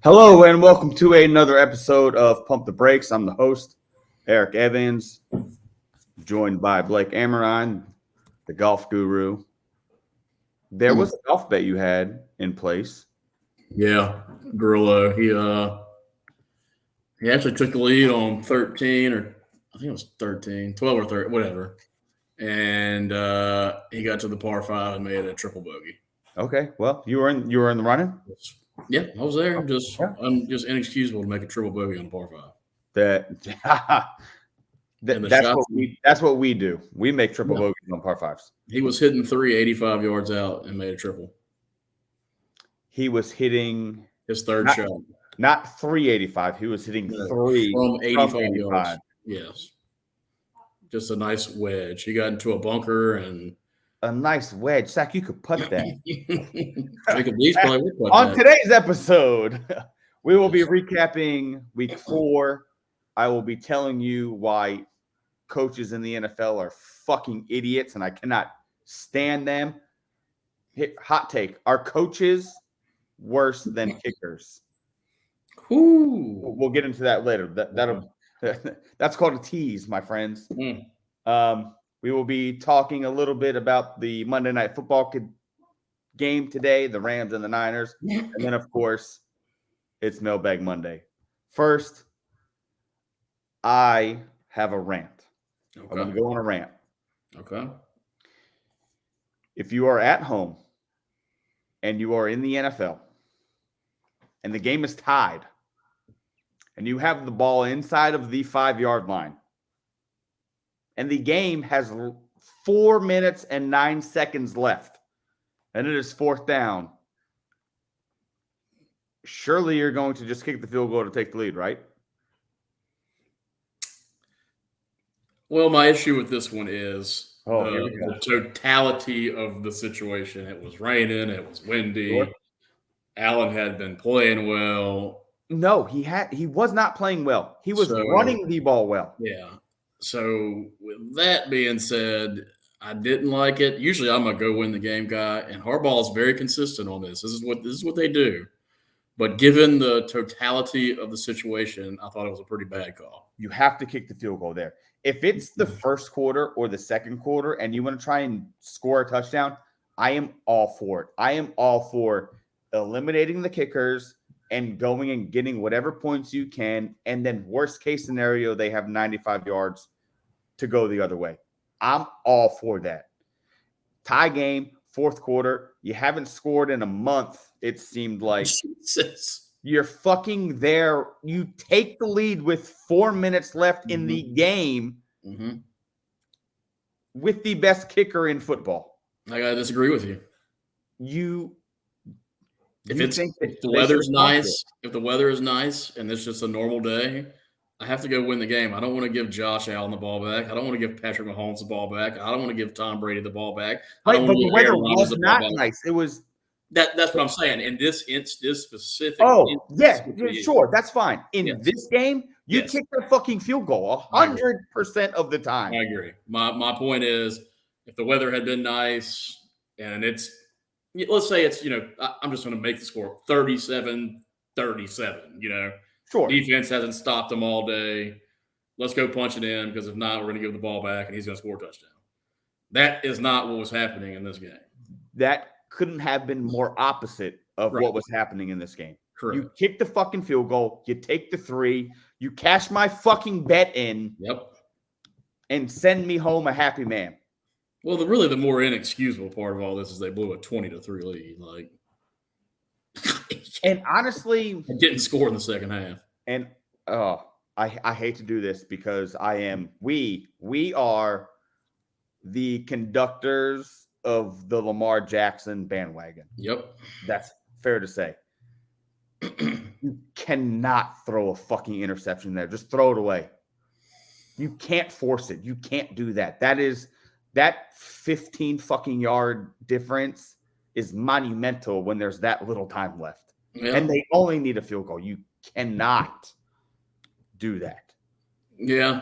Hello and welcome to another episode of Pump the Brakes. I'm the host, Eric Evans, joined by Blake Amaron, the golf guru. There was a golf bet you had in place. Yeah, Grillo. He actually took the lead on 13, or I think it was 13, 12 or 13, whatever. And he got to the par 5 and made a triple bogey. Okay, well, you were in the running. Yeah, I was there. Yeah. I'm just inexcusable to make a triple bogey on a par 5. That's what we do. We make triple bogeys on par 5s. He was hitting 385 yards out and made a triple. He was hitting his third shot. Not 385. He was hitting three from 85 yards. Yes. Just a nice wedge. He got into a bunker and a nice wedge. Zach, you could putt that. Jacob Leach probably would putt on today's episode, we will be recapping week 4. I will be telling you why coaches in the NFL are fucking idiots and I cannot stand them. Hot take. Are coaches worse than kickers? Ooh. We'll get into that later. That's called a tease, my friends. We will be talking a little bit about the Monday Night Football game today, the Rams and the Niners. And then, of course, it's Mailbag Monday. First, I have a rant. Okay. I'm going to go on a rant. Okay. If you are at home and you are in the NFL and the game is tied and you have the ball inside of the 5-yard line and the game has 4 minutes and 9 seconds left and it is 4th down, surely you're going to just kick the field goal to take the lead, right? Well, my issue with this one is the totality of the situation. It was raining. It was windy. Sure. Allen had been playing well. No, he was not playing well. He was running the ball well. Yeah. So with that being said, I didn't like it. Usually I'm a go win the game guy, and Harbaugh is very consistent on this. This is what they do. But given the totality of the situation, I thought it was a pretty bad call. You have to kick the field goal there. If it's the first quarter or the second quarter and you want to try and score a touchdown, I am all for it. I am all for eliminating the kickers and going and getting whatever points you can. And then worst case scenario, they have 95 yards to go the other way. I'm all for that. Tie game, 4th quarter. You haven't scored in a month, it seemed like. Jesus. You're fucking there. You take the lead with 4 minutes left in the game with the best kicker in football. I gotta disagree with you. If the weather's nice, if the weather is nice and it's just a normal day, I have to go win the game. I don't want to give Josh Allen the ball back. I don't want to give Patrick Mahomes the ball back. I don't want to give Tom Brady the ball back. Right, but the weather was not nice. It was. That's what I'm saying. In this specific. Sure, that's fine. In this game, you kick the fucking field goal 100% of the time. I agree. My point is, if the weather had been nice and let's say it's I'm just going to make the score 37-37. Sure. Defense hasn't stopped them all day. Let's go punch it in because if not, we're going to give the ball back and he's going to score a touchdown. That is not what was happening in this game. That couldn't have been more opposite of what was happening in this game. Correct. You kick the fucking field goal, you take the 3, you cash my fucking bet in, and send me home a happy man. Well, the more inexcusable part of all this is they blew a 20-3 lead. And honestly, I didn't score in the second half. And I hate to do this because we are the conductors of the Lamar Jackson bandwagon. Yep. That's fair to say. You cannot throw a fucking interception there. Just throw it away. You can't force it. You can't do that. That 15 fucking yard difference is monumental when there's that little time left. Yeah. And they only need a field goal. You cannot do that. Yeah.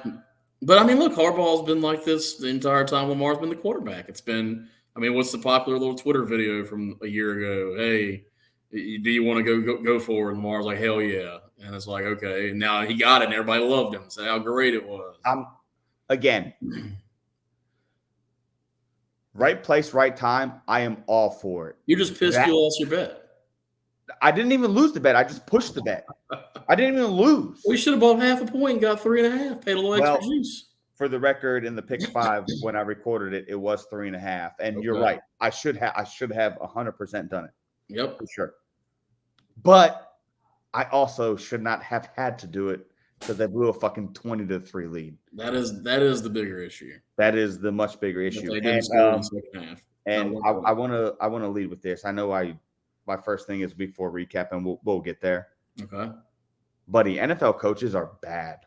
But, I mean, look, Harbaugh's been like this the entire time Lamar's been the quarterback. It's been – I mean, what's the popular little Twitter video from a year ago? Hey, Do you want to go for it? And Lamar's like, hell yeah. And it's like, okay. And now he got it, and everybody loved him. Said how great it was. Again, right place, right time. I am all for it. You just pissed you lost your bet. I didn't even lose the bet. I just pushed the bet. I didn't even lose. We should have bought half a point and got 3.5. Paid a little extra juice. For the record, in the pick 5, when I recorded it, it was 3.5. And you're right. I should have 100% done it. Yep, for sure. But I also should not have had to do it because they blew a fucking 20-3 lead. That is the bigger issue. That is the much bigger issue. They didn't score in the second half. And I want to lead with this. I know my first thing is before recap, and we'll get there. Okay, buddy, NFL coaches are bad.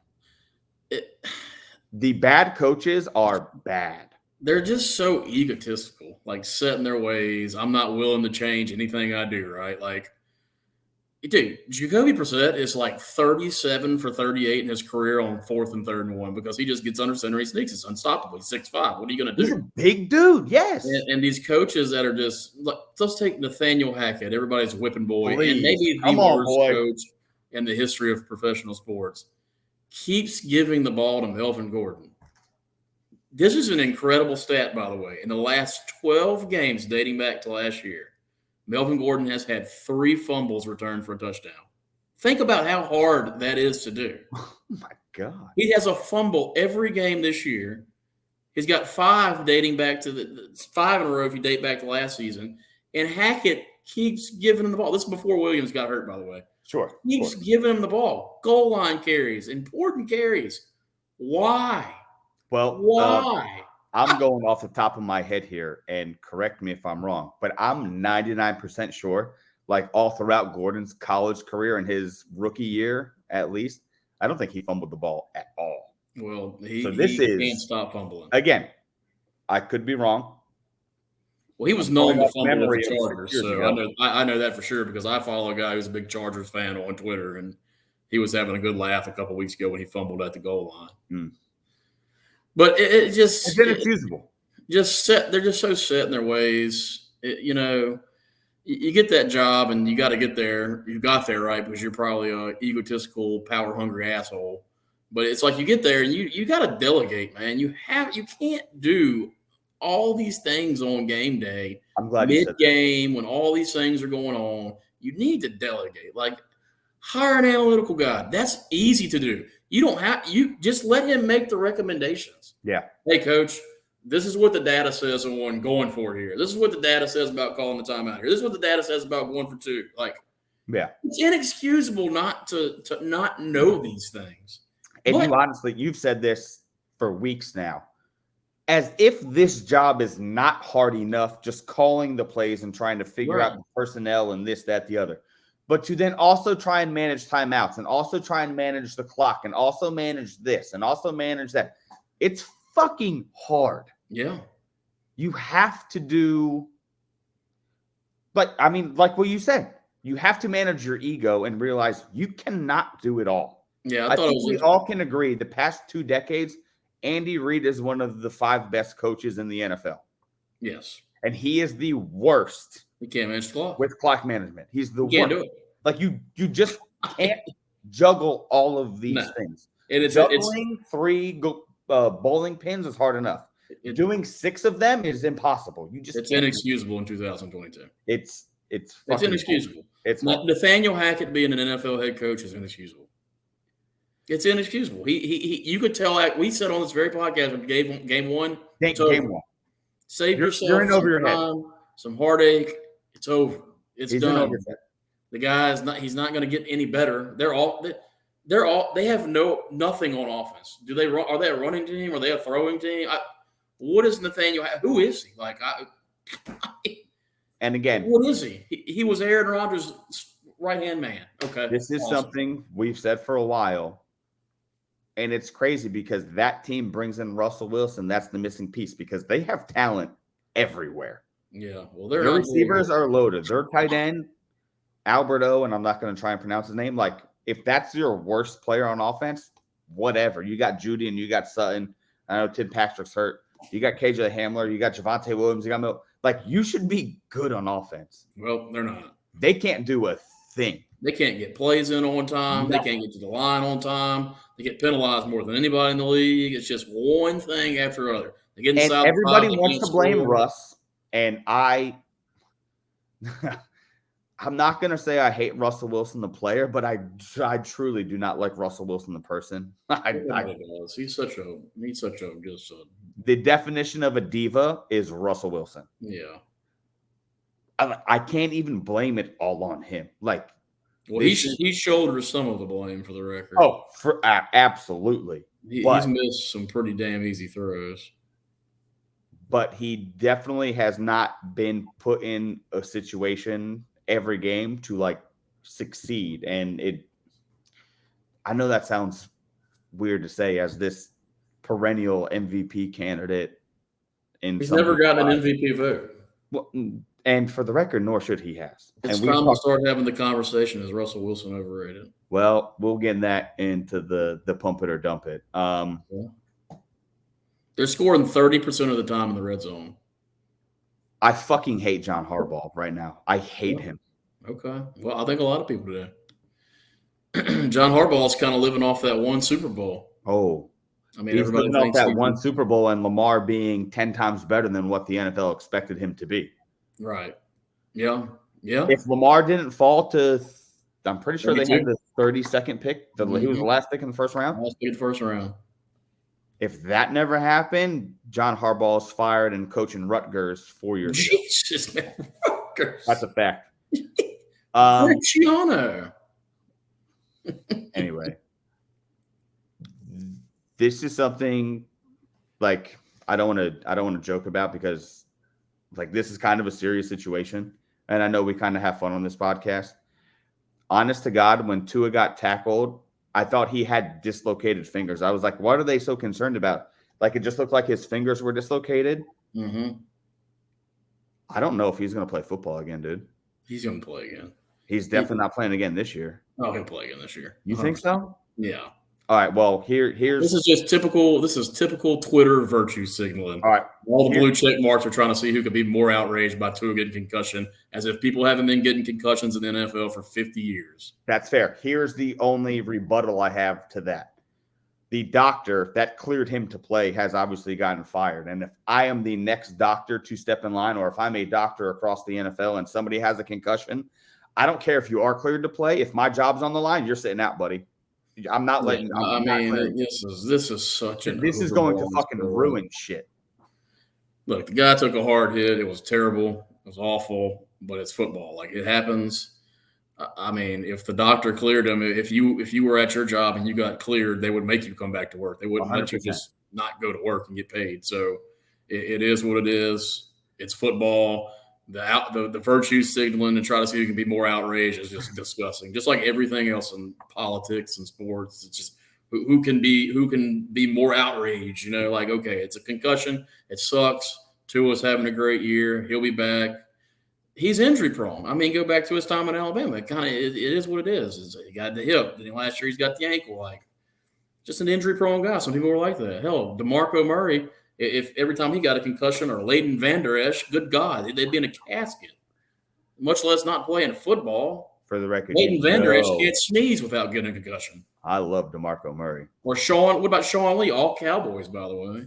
The bad coaches are bad. They're just so egotistical, like set in their ways. I'm not willing to change anything I do, right? Like, dude, Jacoby Brissett is like 37 for 38 in his career on 4th and 3rd and 1 because he just gets under center. He sneaks. It's unstoppable. He's 6'5". What are you going to do? He's a big dude, yes. And these coaches that are just like, let's take Nathaniel Hackett, everybody's whipping boy, Please. and maybe the worst coach in the history of professional sports, keeps giving the ball to Melvin Gordon. This is an incredible stat, by the way. In the last 12 games dating back to last year, Melvin Gordon has had 3 fumbles returned for a touchdown. Think about how hard that is to do. Oh, my God. He has a fumble every game this year. He's got 5 dating back to 5 in a row if you date back to last season. And Hackett keeps giving him the ball. This is before Williams got hurt, by the way. Sure. Keeps giving him the ball. Goal line carries, important carries. Why? Well, why? I'm going off the top of my head here, and correct me if I'm wrong, but I'm 99% sure, like all throughout Gordon's college career and his rookie year, at least, I don't think he fumbled the ball at all. Well, he can't stop fumbling. Again, I could be wrong. Well, he was known to fumble with the Chargers, so I know that for sure because I follow a guy who's a big Chargers fan on Twitter, and he was having a good laugh a couple weeks ago when he fumbled at the goal line. But it's inexcusable. They're just so set in their ways. You get that job and you got to get there. You got there, right, because you're probably a egotistical, power-hungry asshole. But it's like you get there and you got to delegate, man. You can't do all these things on game day. I'm glad mid-game when all these things are going on. You need to delegate. Like, hire an analytical guy. That's easy to do. You just let him make the recommendations. Yeah. Hey, coach, this is what the data says on going for it here. This is what the data says about calling the timeout here. This is what the data says about going for 2. Like, yeah, it's inexcusable not to not know these things. And you've said this for weeks now. As if this job is not hard enough, just calling the plays and trying to figure out the personnel and this, that, the other. But to then also try and manage timeouts and also try and manage the clock and also manage this and also manage that. It's fucking hard. Yeah. You have to do, but I mean, like what you said, you have to manage your ego and realize you cannot do it all. Yeah. I think we all can agree the past 2 decades, Andy Reid is one of the 5 best coaches in the NFL. Yes. And he is the worst. He can't manage the clock. With clock management. He's the worst. Can't do it. Like you just can't juggle all of these things. And Juggling 3 bowling pins is hard enough. Doing 6 of them is impossible. It's inexcusable in 2022. It's inexcusable. It's Nathaniel Hackett being an NFL head coach is inexcusable. It's inexcusable. You could tell. We said on this very podcast, game 1. Game 1. Save yourself some heartache. It's over. It's done. The guy he's not going to get any better. They have nothing on offense. Are they a running team? Are they a throwing team? What is Nathaniel? Who is he? And again, what is he? He was Aaron Rodgers' right-hand man. Okay. This is something we've said for a while. And it's crazy because that team brings in Russell Wilson. That's the missing piece because they have talent everywhere. Yeah. Well, their receivers are loaded. Their tight end, Alberto, and I'm not going to try and pronounce his name. Like, if that's your worst player on offense, whatever. You got Judy and you got Sutton. I know Tim Patrick's hurt. You got KJ Hamler. You got Javonte Williams. You got you should be good on offense. Well, they're not. They can't do a thing. They can't get plays in on time. They can't get to the line on time. They get penalized more than anybody in the league. It's just one thing after another. They get And inside the everybody 5, they wants can't to blame score. Russ, and I'm not going to say I hate Russell Wilson, the player, but I truly do not like Russell Wilson, the person. Everybody does. He's such a just The definition of a diva is Russell Wilson. yeah. I can't even blame it all on him. Like, Well, he shoulders some of the blame for the record. oh, absolutely. He's missed some pretty damn easy throws. But he definitely has not been put in a situation every game to like succeed. And I know that sounds weird to say as this perennial MVP candidate. He's never gotten an MVP vote. Well, and for the record, nor should he has. It's time to start having the conversation: is Russell Wilson overrated? Well, we'll get that into the pump it or dump it. They're scoring 30% of the time in the red zone. I fucking hate John Harbaugh right now. I hate him. Okay. Well, I think a lot of people do. John Harbaugh's kind of living off that one Super Bowl. Oh. I mean, he's everybody living off thinks that one Super Bowl and Lamar being 10 times better than what the NFL expected him to be. Right. Yeah. Yeah. If Lamar didn't fall to, I'm pretty sure 32. They had the 32nd pick. He was the last pick in the first round. Last pick in the first round. If that never happened, John Harbaugh's fired and coaching Rutgers 4 years ago. Jesus, man. Rutgers. That's a fact. Cristiano. Anyway, this is something like I don't want to joke about because like this is kind of a serious situation, and I know we kind of have fun on this podcast. Honest to God, when Tua got tackled, I thought he had dislocated fingers. I was like, what are they so concerned about? Like, it just looked like his fingers were dislocated. Mm-hmm. I don't know if he's going to play football again, dude. He's going to play again. He's definitely not playing again this year. Oh, he'll play again this year. You think so? Yeah. All right. Well, here's this is just typical. This is typical Twitter virtue signaling. All right. All the blue check marks are trying to see who could be more outraged by Tua getting concussion, as if people haven't been getting concussions in the NFL for 50 years. That's fair. Here's the only rebuttal I have to that. The doctor that cleared him to play has obviously gotten fired. And if I am the next doctor to step in line, or if I'm a doctor across the NFL and somebody has a concussion, I don't care if you are cleared to play. If my job's on the line, you're sitting out, buddy. I'm not letting. This is such an. This is going to fucking ruin shit. Look, the guy took a hard hit. It was terrible. It was awful. But it's football. Like, it happens. I mean, if the doctor cleared him, if you were at your job and you got cleared, they would make you come back to work. They wouldn't 100%. Let you just not go to work and get paid. So it is what it is. It's football. The virtue signaling to try to see who can be more outraged is just disgusting. Just like everything else in politics and sports, it's just who can be more outraged. You know, like, okay, it's a concussion. It sucks. Tua's having a great year. He'll be back. He's injury prone. I mean, go back to his time in Alabama. It is what it is. He got the hip. Then last year he's got the ankle. Like, just an injury prone guy. Some people were like that. Hell, DeMarco Murray. If every time he got a concussion, or Leighton Vander Esch, good God, they'd be in a casket, much less not playing football. For the record, Leighton Vander Esch can't sneeze without getting a concussion. I love DeMarco Murray. Or what about Sean Lee? All Cowboys, by the way.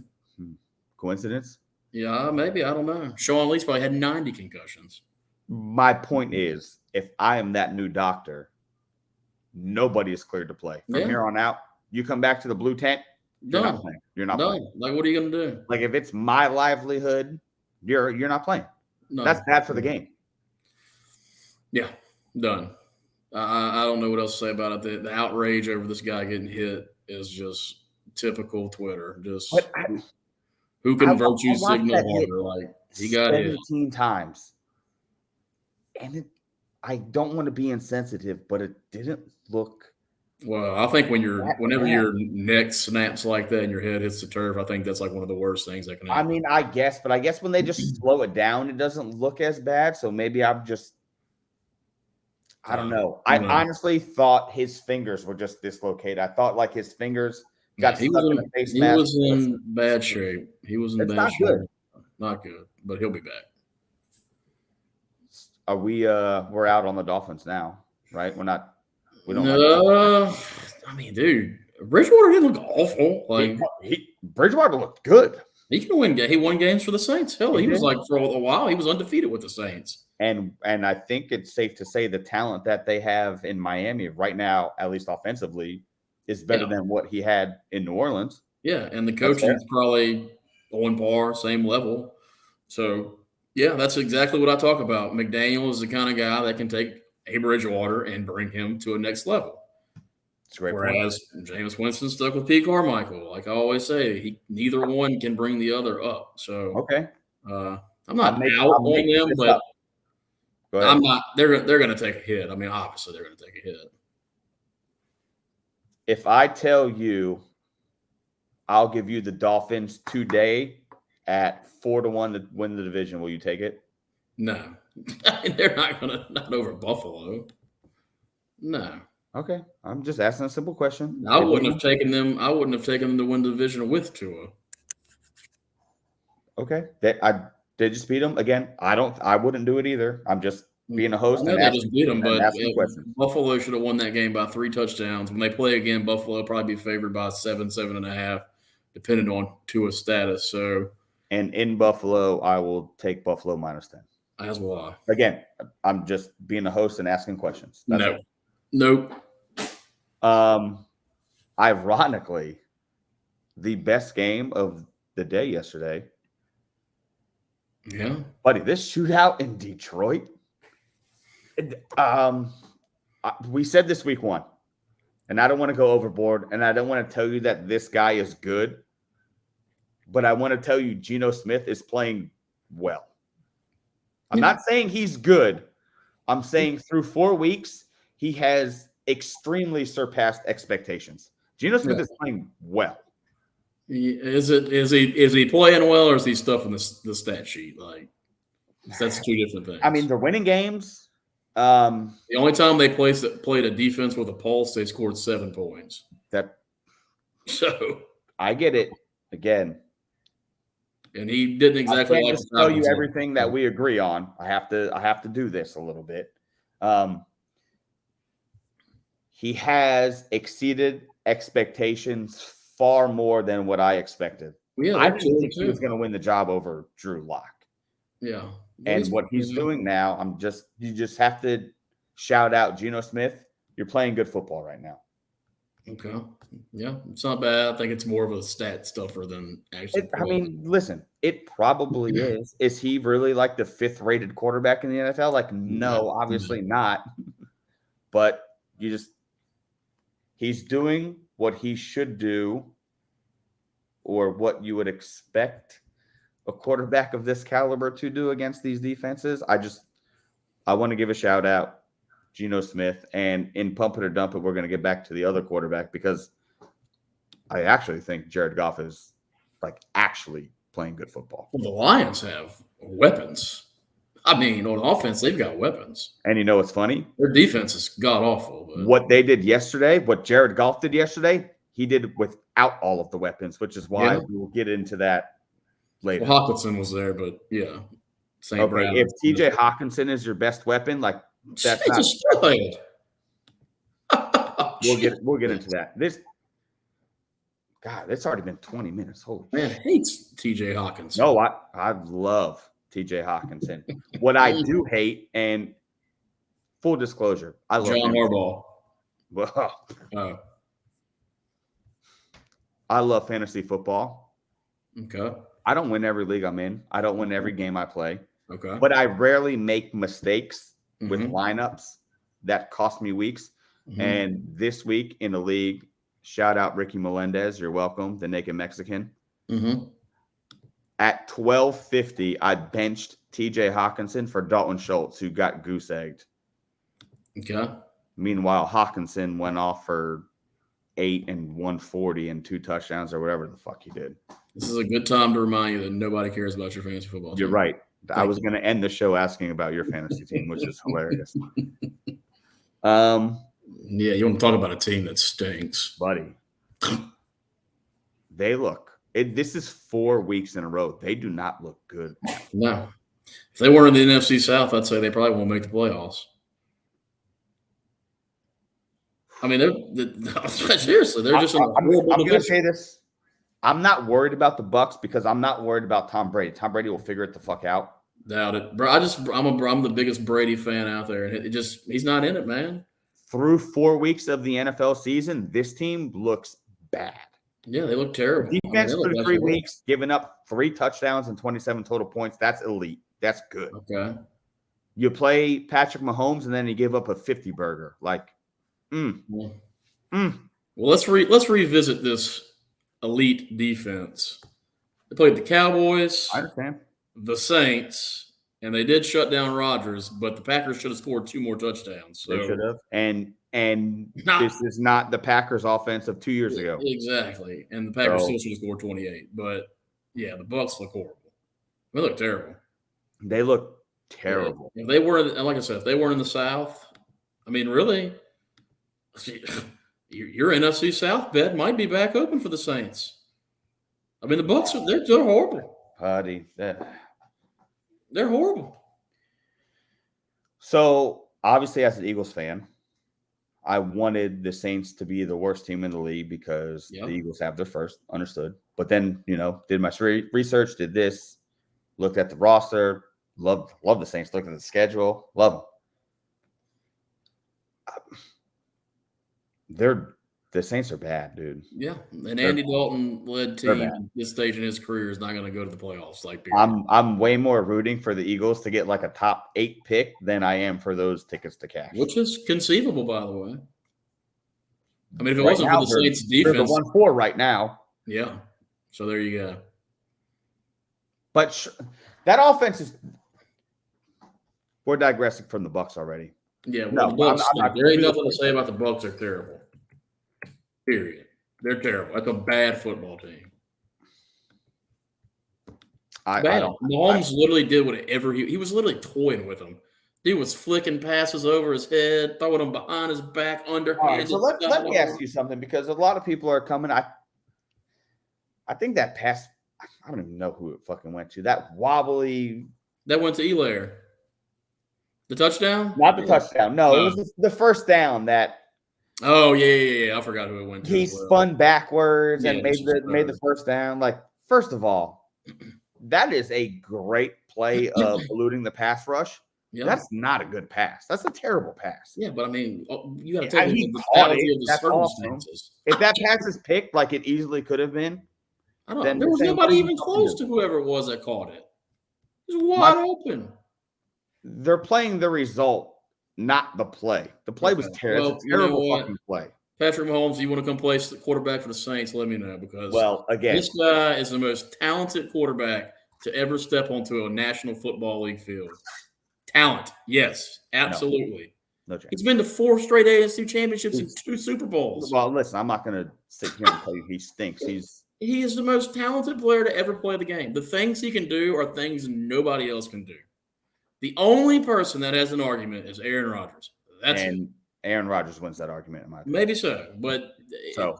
Coincidence? Yeah, maybe. I don't know. Sean Lee's probably had 90 concussions. My point is, if I am that new doctor, nobody is cleared to play. From here on out, you come back to the blue tent, you're not playing. You're not playing. Like, what are you going to do? Like, if it's my livelihood, you're not playing. No. That's bad for the game. Yeah, done. I don't know what else to say about it. The outrage over this guy getting hit is just typical Twitter. Just who can virtue signal harder? Like, he got hit 17 times. And I don't want to be insensitive, but it didn't look. Well, I think whenever your neck snaps like that and your head hits the turf, I think that's like one of the worst things that can happen. I mean, I guess when they just slow it down, it doesn't look as bad. So maybe I don't know. I honestly thought his fingers were just dislocated. I thought like his fingers got stuck in the face mask. He was in bad shape. He was in bad shape. Good. Not good, but he'll be back. Are we? We're out on the Dolphins now, right? We're not. We don't like. No, I mean, dude, Bridgewater didn't look awful. Like Bridgewater looked good. he can win. He won games for the Saints. Hell, He he was did. like for a while he was undefeated with the Saints. And I think it's safe to say the talent that they have in Miami right now, at least offensively, is better Yeah. than what he had in New Orleans. Yeah, and the That's fair. coaching's probably on par, same level. So yeah, that's exactly what I talk about. McDaniel is the kind of guy that can take a Bridgewater and bring him to a next level. It's a great point. Whereas Jameis Winston stuck with Pete Carmichael. Like I always say, neither one can bring the other up. So Okay. I'm not out I'm on making them, this but up. Go ahead. I'm not. They're going to take a hit. I mean, obviously they're going to take a hit. If I tell you, I'll give you the Dolphins today at 4-1 to win the division, will you take it? No, I mean, they're not going to not over Buffalo. No. Okay, I'm just asking a simple question. I wouldn't have taken them. I wouldn't have taken them to win the division with Tua. Okay, they just beat them again. I wouldn't do it either. I'm just being a host I know and they asking, just beat them, but asking questions. Buffalo should have won that game by 3 touchdowns. When they play again, Buffalo will probably be favored by 7.5, depending on Tua's status. So, And in Buffalo, I will take Buffalo -10. as will I. Again, I'm just being a host and asking questions. That's No, it. nope. Ironically, the best game of the day yesterday. Yeah, Buddy, this shootout in Detroit. We said this week 1, and I don't want to go overboard, and I don't want to tell you that this guy is good, but I want to tell you Geno Smith is playing well. I'm not saying he's good. I'm saying through 4 weeks, he has extremely surpassed expectations. Geno Smith is playing well. Is he playing well, or is he stuffing the stat sheet? Like that's 2 different things. I mean, they're winning games. The only time they played a defense with a pulse, they scored 7 points. So I get it again. And he didn't exactly like just tell you everything that we agree on. I have to do this a little bit. He has exceeded expectations far more than what I expected. Yeah, I didn't think he was going to win the job over Drew Lock. Yeah. And what he's doing now, you just have to shout out Geno Smith. You're playing good football right now. Okay. Yeah, it's not bad. I think it's more of a stat stuffer than actually. I mean, listen, it probably is. Is he really like the 5th rated quarterback in the NFL? Like, no, obviously not. But he's doing what he should do, or what you would expect a quarterback of this caliber to do against these defenses. I want to give a shout out Geno Smith, and in Pump It or Dump It, we're going to get back to the other quarterback, because I actually think Jared Goff is like actually playing good football. Well, the Lions have weapons. I mean, on offense, they've got weapons. And you know what's funny? Their defense is god awful. But what they did yesterday, what Jared Goff did yesterday, he did without all of the weapons, which is why we will get into that later. Well, Hawkinson was there, but yeah. Okay, if TJ Hawkinson is your best weapon, like that's not. We'll get into that. It's already been 20 minutes. Holy man, hates TJ Hawkinson. No, I love TJ Hawkinson. What I do hate, and full disclosure, I love John Harbaugh. Well, I love fantasy football. Okay. I don't win every league I'm in. I don't win every game I play. Okay. But I rarely make mistakes with lineups that cost me weeks. And this week in the league, shout out Ricky Melendez. You're welcome. The Naked Mexican. At 12.50, I benched TJ Hawkinson for Dalton Schultz, who got goose egged. Okay. Meanwhile, Hawkinson went off for 8 and 140 and 2 touchdowns or whatever the fuck he did. This is a good time to remind you that nobody cares about your fantasy football team. You're right. I was going to end the show asking about your fantasy team, which is hilarious. Yeah, you want to talk about a team that stinks. Buddy. They look. This is 4 weeks in a row. They do not look good. No. If they weren't in the NFC South, I'd say they probably won't make the playoffs. I mean, seriously, they're just in a horrible I'm going to say division. this. I'm not worried about the Bucks because I'm not worried about Tom Brady. Tom Brady will figure it the fuck out. Doubt it, bro. I'm the biggest Brady fan out there, and he's not in it, man. Through 4 weeks of the NFL season, this team looks bad. Yeah, they look terrible. Defense they look through 3 weeks, giving up 3 touchdowns and 27 total points. That's elite. That's good. Okay. You play Patrick Mahomes and then you give up a 50 burger. Well, let's revisit this elite defense. They played the Cowboys, I understand. the Saints, and they did shut down Rodgers, but the Packers should have scored 2 more touchdowns. So. They should have. And this is not the Packers offense of 2 years ago. Exactly. And the Packers still should have scored 28. But yeah, the Bucks look horrible. They look terrible. They look terrible. If they were, like I said, if they weren't in the South, I mean, really, your NFC South bet might be back open for the Saints. I mean, the Bucks they're horrible. Putty. They're horrible. So obviously, as an Eagles fan, I wanted the Saints to be the worst team in the league because the Eagles have their first. Understood. But then, did my research, did this, looked at the roster, love the Saints, looked at the schedule, love them. The Saints are bad, dude. Yeah, an Andy Dalton-led team at this stage in his career is not going to go to the playoffs. I'm way more rooting for the Eagles to get like a top 8 pick than I am for those tickets to cash. Which is conceivable, by the way. I mean, if it wasn't for the Saints' defense, they're the 1-4 right now. Yeah, so there you go. But that offense is. We're digressing from the Bucks already. Yeah, well, the Bucks, there ain't nothing to say about the Bucks. Are terrible. Period. They're terrible. That's a bad football team. Mahomes literally did whatever he was literally toying with them. Dude was flicking passes over his head, throwing them behind his back, underhanded. So let me ask you something, because a lot of people are coming. I think that pass, I don't even know who it fucking went to. That wobbly. That went to Elair. The touchdown? Not the touchdown. No, it was the first down that. Oh, yeah. I forgot who it went to. He spun backwards and made the first down. Like, first of all, that is a great play of eluding the pass rush. Yeah. That's not a good pass. That's a terrible pass. Yeah, but I mean, you got to take the totality of the circumstances. If that pass is picked like it easily could have been, I don't know. There was nobody even close to whoever it was that caught it. It was wide open. They're playing the result, not the play. The play was terrible. Well, terrible fucking play. Patrick Mahomes, you want to come play the quarterback for the Saints? Let me know, because this guy is the most talented quarterback to ever step onto a National Football League field. Talent, yes, absolutely. No chance. He's been to 4 straight AFC championships and 2 Super Bowls. Well, listen, I'm not going to sit here and tell you he stinks. He is the most talented player to ever play the game. The things he can do are things nobody else can do. The only person that has an argument is Aaron Rodgers. Aaron Rodgers wins that argument, in my opinion. Maybe so, but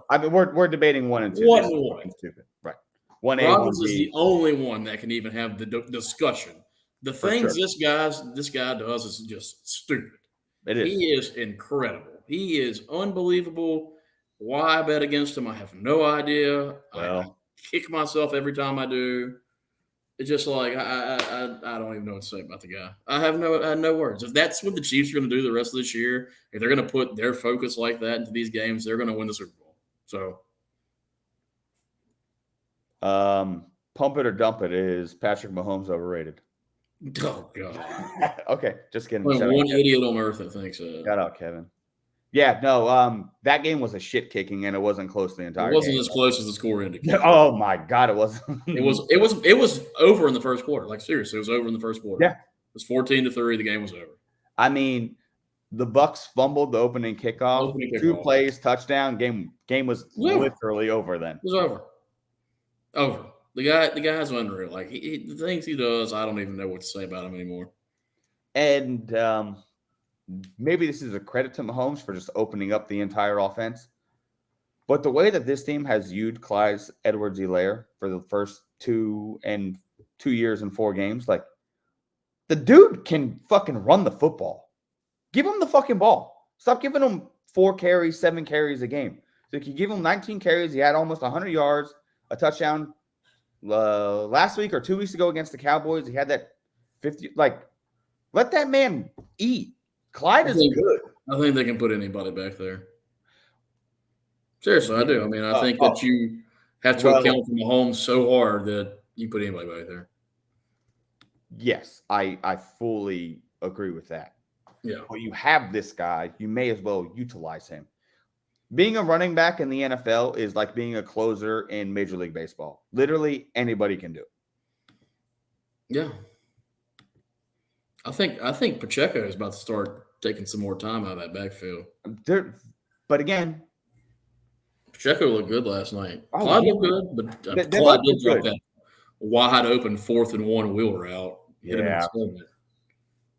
I mean, we're debating 1 and 2. 1 and 1. Stupid, right? Rodgers is the only one that can even have the discussion. The things this guy does is just stupid. It is. He is incredible. He is unbelievable. Why I bet against him, I have no idea. I kick myself every time I do. It's just like I don't even know what to say about the guy. I have no words. If that's what the Chiefs are going to do the rest of this year, if they're going to put their focus like that into these games, they're going to win the Super Bowl. So, pump it or dump it. Is Patrick Mahomes overrated? Oh God. Okay, just kidding. One idiot on earth that thinks so. Shout out, Kevin. Yeah, no, that game was a shit kicking, and it wasn't close the entire game. It wasn't as close as the score indicated. Oh my God, it wasn't. It was over in the first quarter. Like, seriously, it was over in the first quarter. Yeah. It was 14-3. The game was over. I mean, the Bucks fumbled the opening kickoff. 2 plays, touchdown. Game was literally over then. It was over. Over. The guy's unreal. Like, the things he does, I don't even know what to say about him anymore. And maybe this is a credit to Mahomes for just opening up the entire offense. But the way that this team has used Clyde Edwards-Helaire for the first 2 years and 4 games, like, The dude can fucking run the football. Give him the fucking ball. Stop giving him 4 carries, 7 carries a game. So if you give him 19 carries, he had almost 100 yards, a touchdown. Last week or 2 weeks ago against the Cowboys, he had that 50. Like, let that man eat. Clyde is good. I think they can put anybody back there. Seriously, I do. I mean, I think that you have to account for Mahomes so hard that you put anybody back there. Yes, I fully agree with that. Yeah. But you have this guy, you may as well utilize him. Being a running back in the NFL is like being a closer in Major League Baseball. Literally anybody can do it. Yeah. I think Pacheco is about to start taking some more time out of that backfield. But again, Pacheco looked good last night. Oh, Clyde yeah. looked good, but They Clyde both did look drop good. that wide open 4th and 1 wheel route. Hit him in Yeah. the stomach.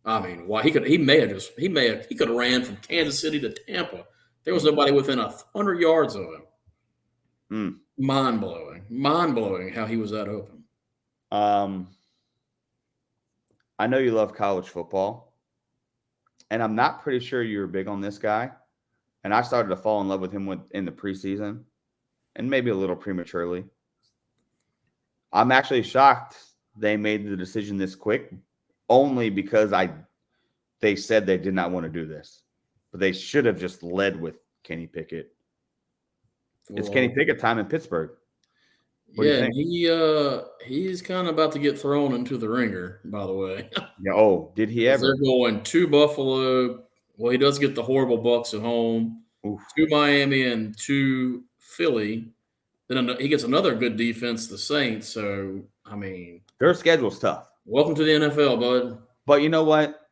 I mean, why he could have ran from Kansas City to Tampa. There was nobody within 100 yards of him. Mind blowing how he was that open. I know you love college football, and I'm not pretty sure you were big on this guy. And I started to fall in love with him in the preseason, and maybe a little prematurely. I'm actually shocked they made the decision this quick, only because they said they did not want to do this, but they should have just led with Kenny Pickett. It's Kenny Pickett time in Pittsburgh. What do you think? He's kind of about to get thrown into the ringer, by the way. Yeah. Oh, did he ever? They're going to Buffalo. Well, he does get the horrible Bucks at home. Oof. To Miami and to Philly. Then he gets another good defense, the Saints. So, I mean, their schedule's tough. Welcome to the NFL, bud. But you know what?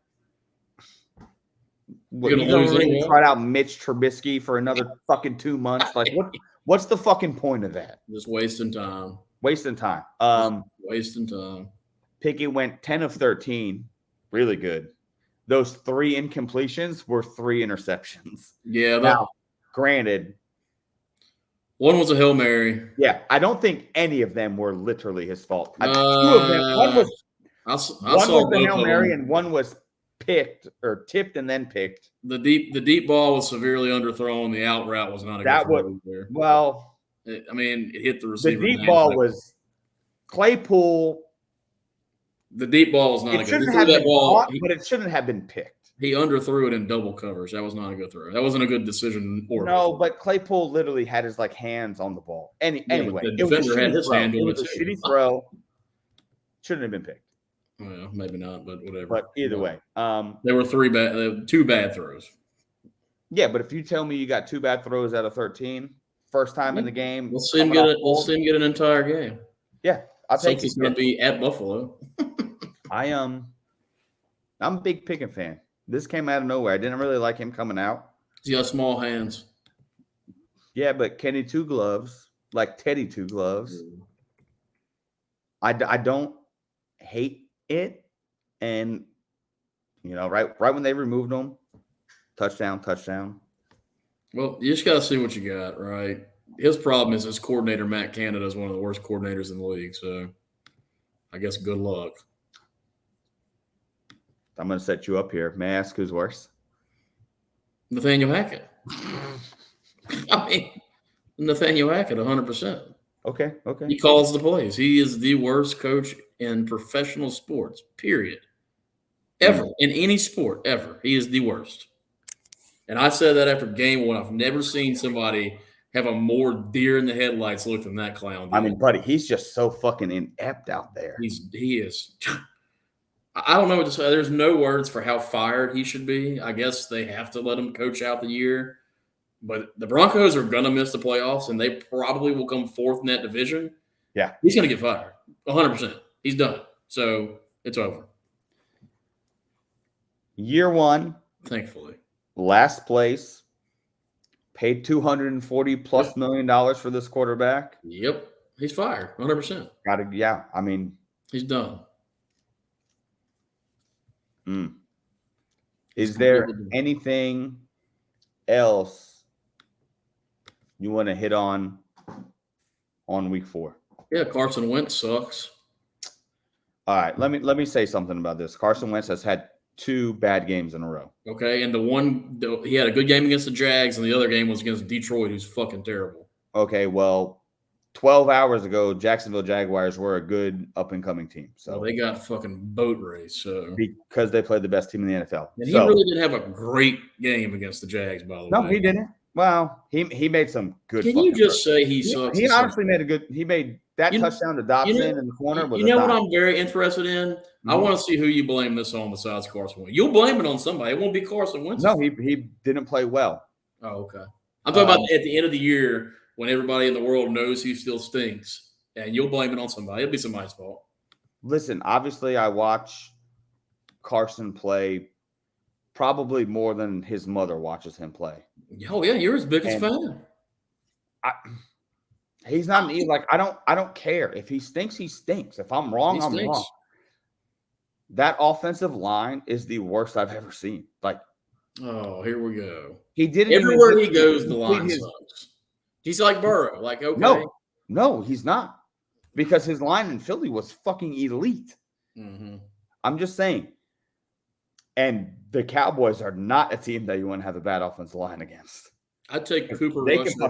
You're going to try out Mitch Trubisky for another fucking 2 months. Like, what's the fucking point of that? Just wasting time. Wasting time. Wasting time. Pickett went 10 of 13. Really good. Those 3 incompletions were 3 interceptions. Yeah. Now, granted, one was a Hail Mary. Yeah, I don't think any of them were literally his fault. 2 of them. One was the Hail Mary, and one was picked or tipped and then picked. The deep ball was severely underthrown. The out route was not a good throw there. Well, I mean, it hit the receiver. The deep ball was Claypool. The deep ball was not a good throw. But it shouldn't have been picked. He underthrew it in double coverage. That was not a good throw. That wasn't a good decision. No, but Claypool literally had his hands on the ball. Anyway, the defender had his hand on it. It was a shitty throw. Shouldn't have been picked. Well, maybe not, but whatever. But either way, there were 2 bad throws. Yeah, but if you tell me you got 2 bad throws out of 13, first time in the game, we'll see him get it. We'll see him get an entire game. Yeah, I'll take it. He's going to be at Buffalo. I'm a big Pickett fan. This came out of nowhere. I didn't really like him coming out. He's got small hands. Yeah, but Kenny Two Gloves, like Teddy Two Gloves. I don't hate it. And, right when they removed him, touchdown. Well, you just got to see what you got, right? His problem is his coordinator, Matt Canada, is one of the worst coordinators in the league. So I guess good luck. I'm going to set you up here. May I ask who's worse? Nathaniel Hackett. I mean, Nathaniel Hackett, 100%. Okay. He calls the plays. He is the worst coach in professional sports, period. Ever. In any sport, ever. He is the worst. And I said that after game 1. I've never seen somebody have a more deer in the headlights look than that clown. I mean, buddy, he's just so fucking inept out there. He is. I don't know what to say. There's no words for how fired he should be. I guess they have to let him coach out the year. But the Broncos are going to miss the playoffs, and they probably will come 4th in that division. Yeah. He's going to get fired. 100%. He's done. So it's over. Year 1. Thankfully. Last place. Paid $240+ million for this quarterback. Yep. He's fired. 100%. I mean. He's done. Is there anything else you want to hit on week 4? Yeah, Carson Wentz sucks. All right, let me say something about this. Carson Wentz has had 2 bad games in a row. Okay, and he had a good game against the Jags, and the other game was against Detroit, who's fucking terrible. Okay, well, 12 hours ago, Jacksonville Jaguars were a good up-and-coming team. So well, they got fucking boat race. So because they played the best team in the NFL. And he really didn't have a great game against the Jags, by the way. No, he didn't. Well, he made some good. Can you just say he sucks? He honestly made that touchdown to Dobson in the corner. You know what I'm very interested in? Mm-hmm. I want to see who you blame this on besides Carson Wentz. You'll blame it on somebody. It won't be Carson Wentz. No, he didn't play well. Oh, okay. I'm talking about at the end of the year when everybody in the world knows he still stinks, and you'll blame it on somebody. It'll be somebody's fault. Listen, obviously, I watch Carson play probably more than his mother watches him play. Oh yeah, you're his biggest fan. He's not an like I don't care if he stinks. He stinks. If I'm wrong, I'm wrong. That offensive line is the worst I've ever seen. Like, oh, here we go. He didn't everywhere he goes. The line sucks. He's like Burrow. Like, okay, no, he's not, because his line in Philly was fucking elite. Mm-hmm. I'm just saying. And the Cowboys are not a team that you want to have a bad offensive line against. I'd take Cooper Rush. I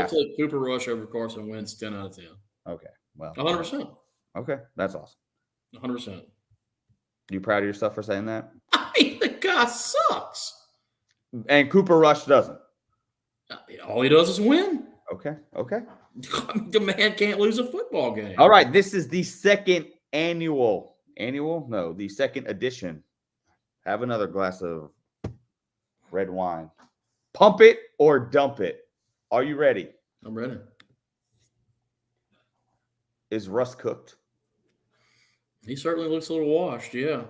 would take Cooper Rush over Carson Wentz 10 out of 10. Okay. Well, 100%. Okay. That's awesome. 100%. You proud of yourself for saying that? I mean, the guy sucks. And Cooper Rush doesn't. All he does is win. Okay. The man can't lose a football game. All right. This is the second the second edition. Have another glass of red wine. Pump it or dump it. Are you ready? I'm ready. Is Russ cooked? He certainly looks a little washed, yeah.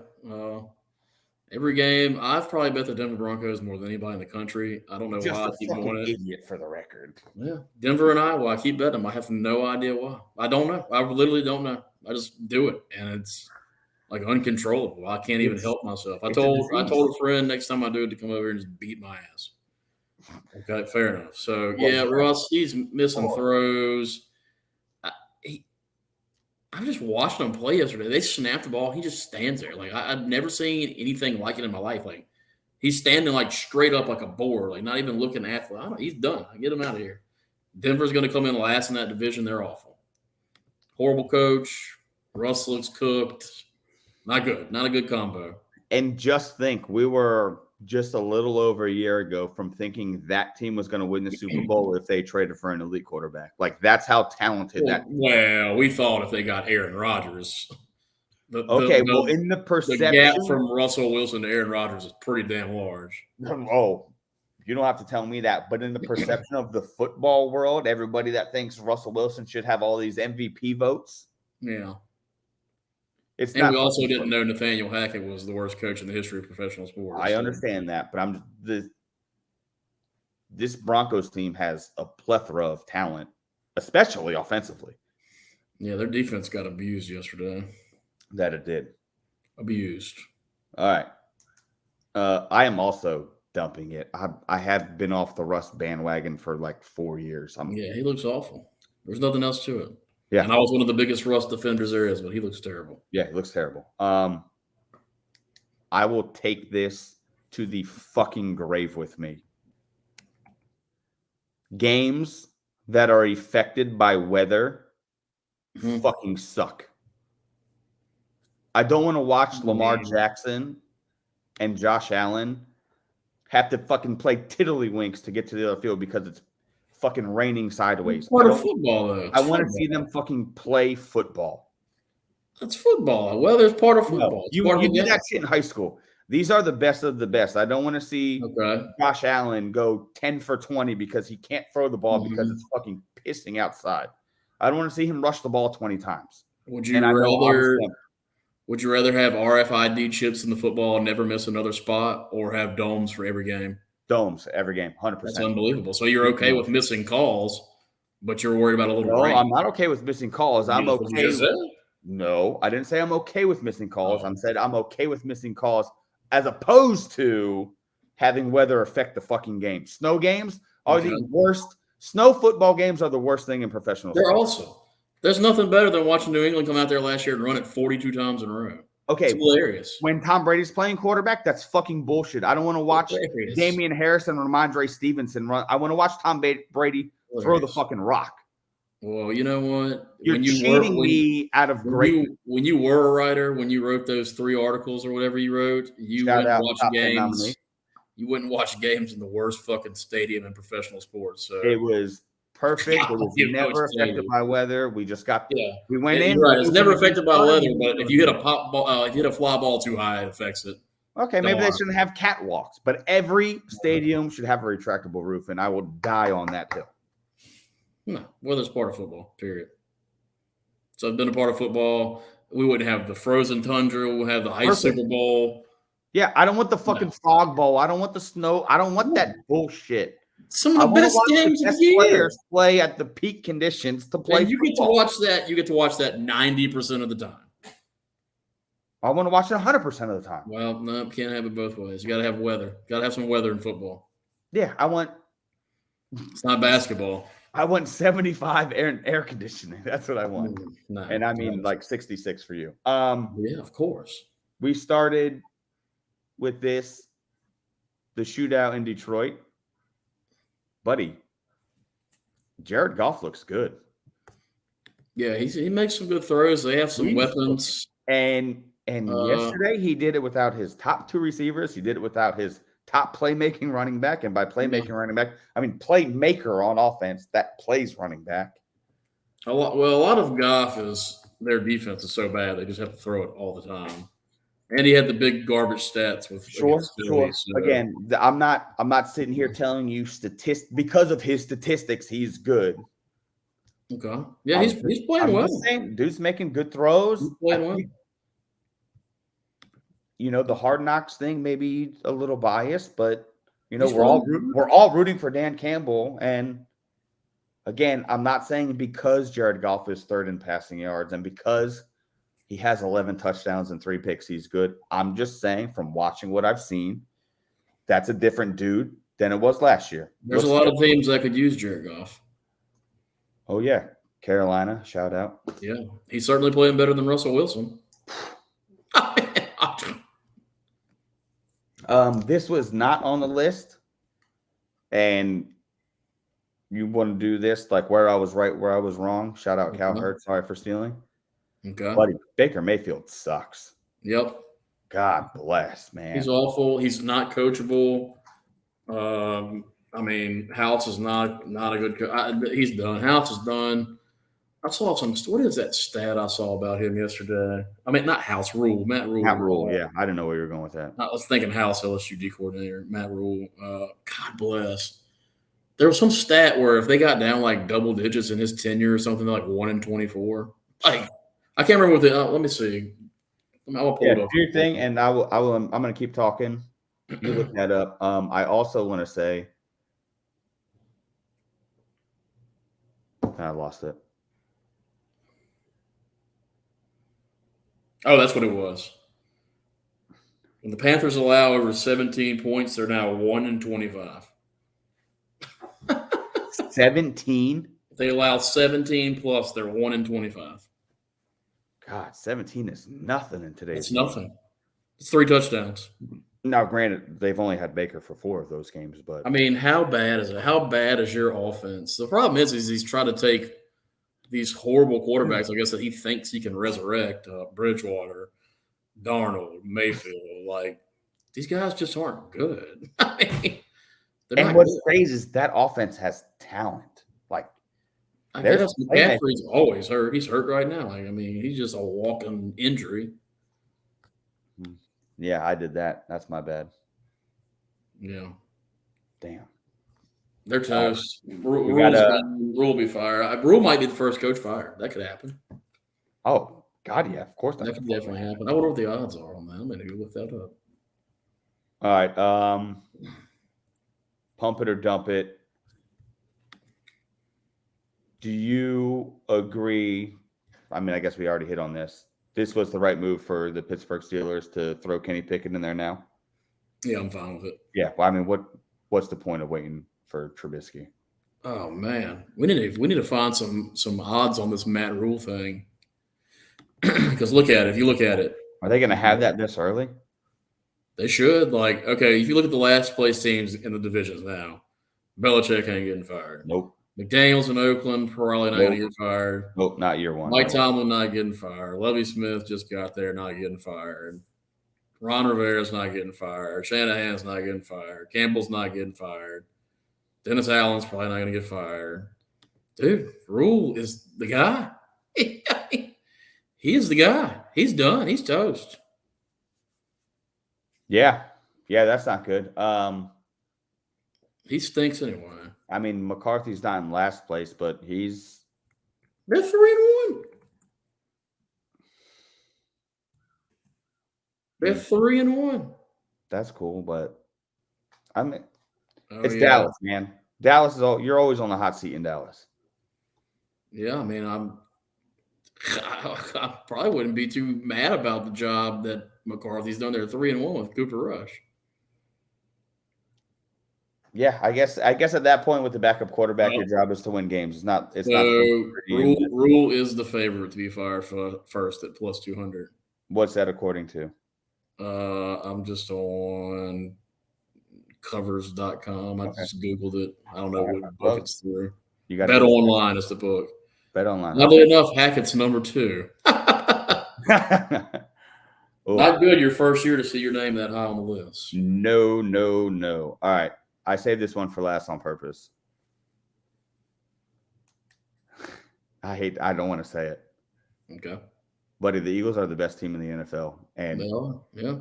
Every game, I've probably bet the Denver Broncos more than anybody in the country. I don't know why I keep doing it. Idiot for the record. Yeah, Denver and Iowa, I keep betting them. I have no idea why. I don't know. I literally don't know. I just do it, and it's like uncontrollable. I can't even help myself. I told a friend next time I do it to come over here and just beat my ass. Okay, fair enough. So yeah, Russ, he's missing throws. I'm just watching him play yesterday. They snapped the ball. He just stands there. Like I've never seen anything like it in my life. Like he's standing like straight up like a boar, like not even looking athletic. He's done. Get him out of here. Denver's going to come in last in that division. They're awful. Horrible coach. Russ looks cooked. Not good. Not a good combo. And just think, we were just a little over a year ago from thinking that team was going to win the Super Bowl if they traded for an elite quarterback. Like, that's how talented that team was. Well, we thought if they got Aaron Rodgers. In the perception. The gap from Russell Wilson to Aaron Rodgers is pretty damn large. Oh, you don't have to tell me that. But in the perception of the football world, everybody that thinks Russell Wilson should have all these MVP votes. Yeah. We also didn't know Nathaniel Hackett was the worst coach in the history of professional sports. I understand that, but this Broncos team has a plethora of talent, especially offensively. Yeah, their defense got abused yesterday. That it did. Abused. All right. I am also dumping it. I have been off the Russ bandwagon for like 4 years. Yeah, he looks awful. There's nothing else to it. Yeah. And I was one of the biggest Russ defenders there is, but he looks terrible. Yeah, he looks terrible. I will take this to the fucking grave with me. Games that are affected by weather fucking suck. I don't want to watch Lamar Jackson and Josh Allen have to fucking play tiddlywinks to get to the other field because it's fucking raining sideways. It's part of football, though. I want to see them fucking play football. That's football. Weather's part of football. You did that shit in high school. These are the best of the best. I don't want to see Josh Allen go 10 for 20 because he can't throw the ball because it's fucking pissing outside. I don't want to see him rush the ball 20 times. Would you rather have RFID chips in the football and never miss another spot, or have domes for every game? Domes every game, 100%. That's unbelievable. So you're okay with missing calls, but you're worried about a little rain. No, I'm not okay with missing calls. No, I didn't say I'm okay with missing calls. I said I'm okay with missing calls as opposed to having weather affect the fucking game. Snow games are the worst. Snow football games are the worst thing in professional sports. They're also. There's nothing better than watching New England come out there last year and run it 42 times in a row. It's Okay, hilarious. when Tom Brady's playing quarterback, that's fucking bullshit. I don't want to watch Hilarious. Damian Harris and Ramondre Stevenson run. I want to watch Tom Brady throw the fucking rock. Well, you know what? You're cheating me out of greatness. When you were a writer, when you wrote those 3 articles or whatever you wrote, you Shout went out watch top 10 games. nominee. You wouldn't watch games in the worst fucking stadium in professional sports. So It was perfect. It was You know never it's affected stadium. by weather. We just got Yeah, we went in. You're right. It's never affected by weather, and but if you hit a pop ball, if you hit a fly ball too high, it affects it. okay, maybe they shouldn't have catwalks, but every stadium should have a retractable roof, and I will die on that hill. No, weather's part of football. Period. So I've been a part of football. We wouldn't have the frozen tundra. We'll have the ice Super Bowl. Yeah, I don't want the fucking fog bowl. I don't want the snow. I don't want that bullshit. Some of the best games of the year. Players play at the peak conditions to play. And you get to watch that. You get to watch that 90% of the time. I want to watch it 100% of the time. Well, no, can't have it both ways. You got to have weather. Got to have some weather in football. Yeah, I want. It's not basketball. I want 75 air conditioning. That's what I want. No, and I mean like 66 for you. Yeah, of course. We started with the shootout in Detroit. Buddy, Jared Goff looks good. Yeah, he makes some good throws. They have some weapons. And yesterday he did it without his top 2 receivers. He did it without his top playmaking running back. And by playmaking running back, I mean playmaker on offense that plays running back. A lot of Goff is their defense is so bad they just have to throw it all the time. And he had the big garbage stats with sure. So. Again, I'm not sitting here telling you because of his statistics he's good. Okay. Yeah, he's playing well. Dude's making good throws. He's playing well. You know, the Hard Knocks thing may be a little biased, but you know, we're all rooting for Dan Campbell. And again, I'm not saying because Jared Goff is 3rd in passing yards and because he has 11 touchdowns and 3 picks, he's good. I'm just saying from watching what I've seen, that's a different dude than it was last year. There's a lot of teams that could use Jared Goff. Oh, yeah. Carolina, shout out. Yeah, he's certainly playing better than Russell Wilson. This was not on the list, and you want to do this like where I was right, where I was wrong. Shout out Cal Hurt. Sorry for stealing. Okay, buddy, Baker Mayfield sucks. Yep. God bless, man. He's awful. He's not coachable. I mean, House is not a good coach. He's done. House is done. I saw what is that stat I saw about him yesterday? I mean, not House, Rule. Matt Rule. Matt Rule, yeah. I didn't know where you were going with that. I was thinking House, LSU D coordinator, Matt Rule. God bless. There was some stat where if they got down like double digits in his tenure or something, like 1-24. Like, I can't remember what let me see. I'll pull it up. Do your thing, and I'm going to keep talking. You look that up. I also want to say, I lost it. Oh, that's what it was. When the Panthers allow over 17 points, they're now 1-25. 17? If they allow 17 plus, they're 1-25. God, 17 is nothing in today's It's nothing. It's 3 touchdowns. Now, granted, they've only had Baker for 4 of those games, but I mean, how bad is it? How bad is your offense? The problem is he's trying to take these horrible quarterbacks, I guess, that he thinks he can resurrect. Bridgewater, Darnold, Mayfield. Like, these guys just aren't good. I mean, and what's crazy is that offense has talent. Like, I guess McCaffrey's always hurt. He's hurt right now. Like, I mean, he's just a walking injury. Yeah, I did that. That's my bad. Yeah. Damn. They're toast. Rule will be fired. Rule might be the first coach fired. That could happen. Oh, God, yeah. Of course that could definitely happen. I wonder what the odds are on that. I'm going to go look that up. All right. Pump it or dump it. Do you agree? I mean, I guess we already hit on this. This was the right move for the Pittsburgh Steelers to throw Kenny Pickett in there now? Yeah, I'm fine with it. Yeah. Well, I mean, what's the point of waiting for Trubisky? Oh man, we need to find some odds on this Matt Rule thing. Because look at it. If you look at it, Are they going to have that this early? they should. Like, okay, if you look at the last place teams in the divisions now, Belichick ain't getting fired. Nope. McDaniels in Oakland probably not going to Nope. get fired. Nope. Not year one. Mike No. Tomlin not getting fired. Lovie Smith just got there, not getting fired. Ron Rivera's not getting fired. Shanahan's not getting fired. Campbell's not getting fired. Dennis Allen's probably not going to get fired. Dude, Rule is the guy. He is the guy. He's done. He's toast. Yeah. Yeah, that's not good. He stinks anyway. I mean, McCarthy's not in last place, but he's They're 3-1. They're 3-1. that's cool, but I mean, Oh, it's yeah. Dallas, man. Dallas is you're always on the hot seat in Dallas. Yeah, I mean, I probably wouldn't be too mad about the job that McCarthy's done. They're 3-1 with Cooper Rush. Yeah, I guess at that point with the backup quarterback, your job is to win games. It's not. Rule is the favorite to be fired first at plus 200. What's that according to? I'm just on covers.com. I just Googled it. I don't know what book it's through. You got Bet Online is the book. Bet Online. Oddly enough, Hackett's number 2. Not good your first year to see your name that high on the list. No. All right. I saved this one for last on purpose. I don't want to say it. Okay. Buddy, the Eagles are the best team in the NFL. And they are, yeah.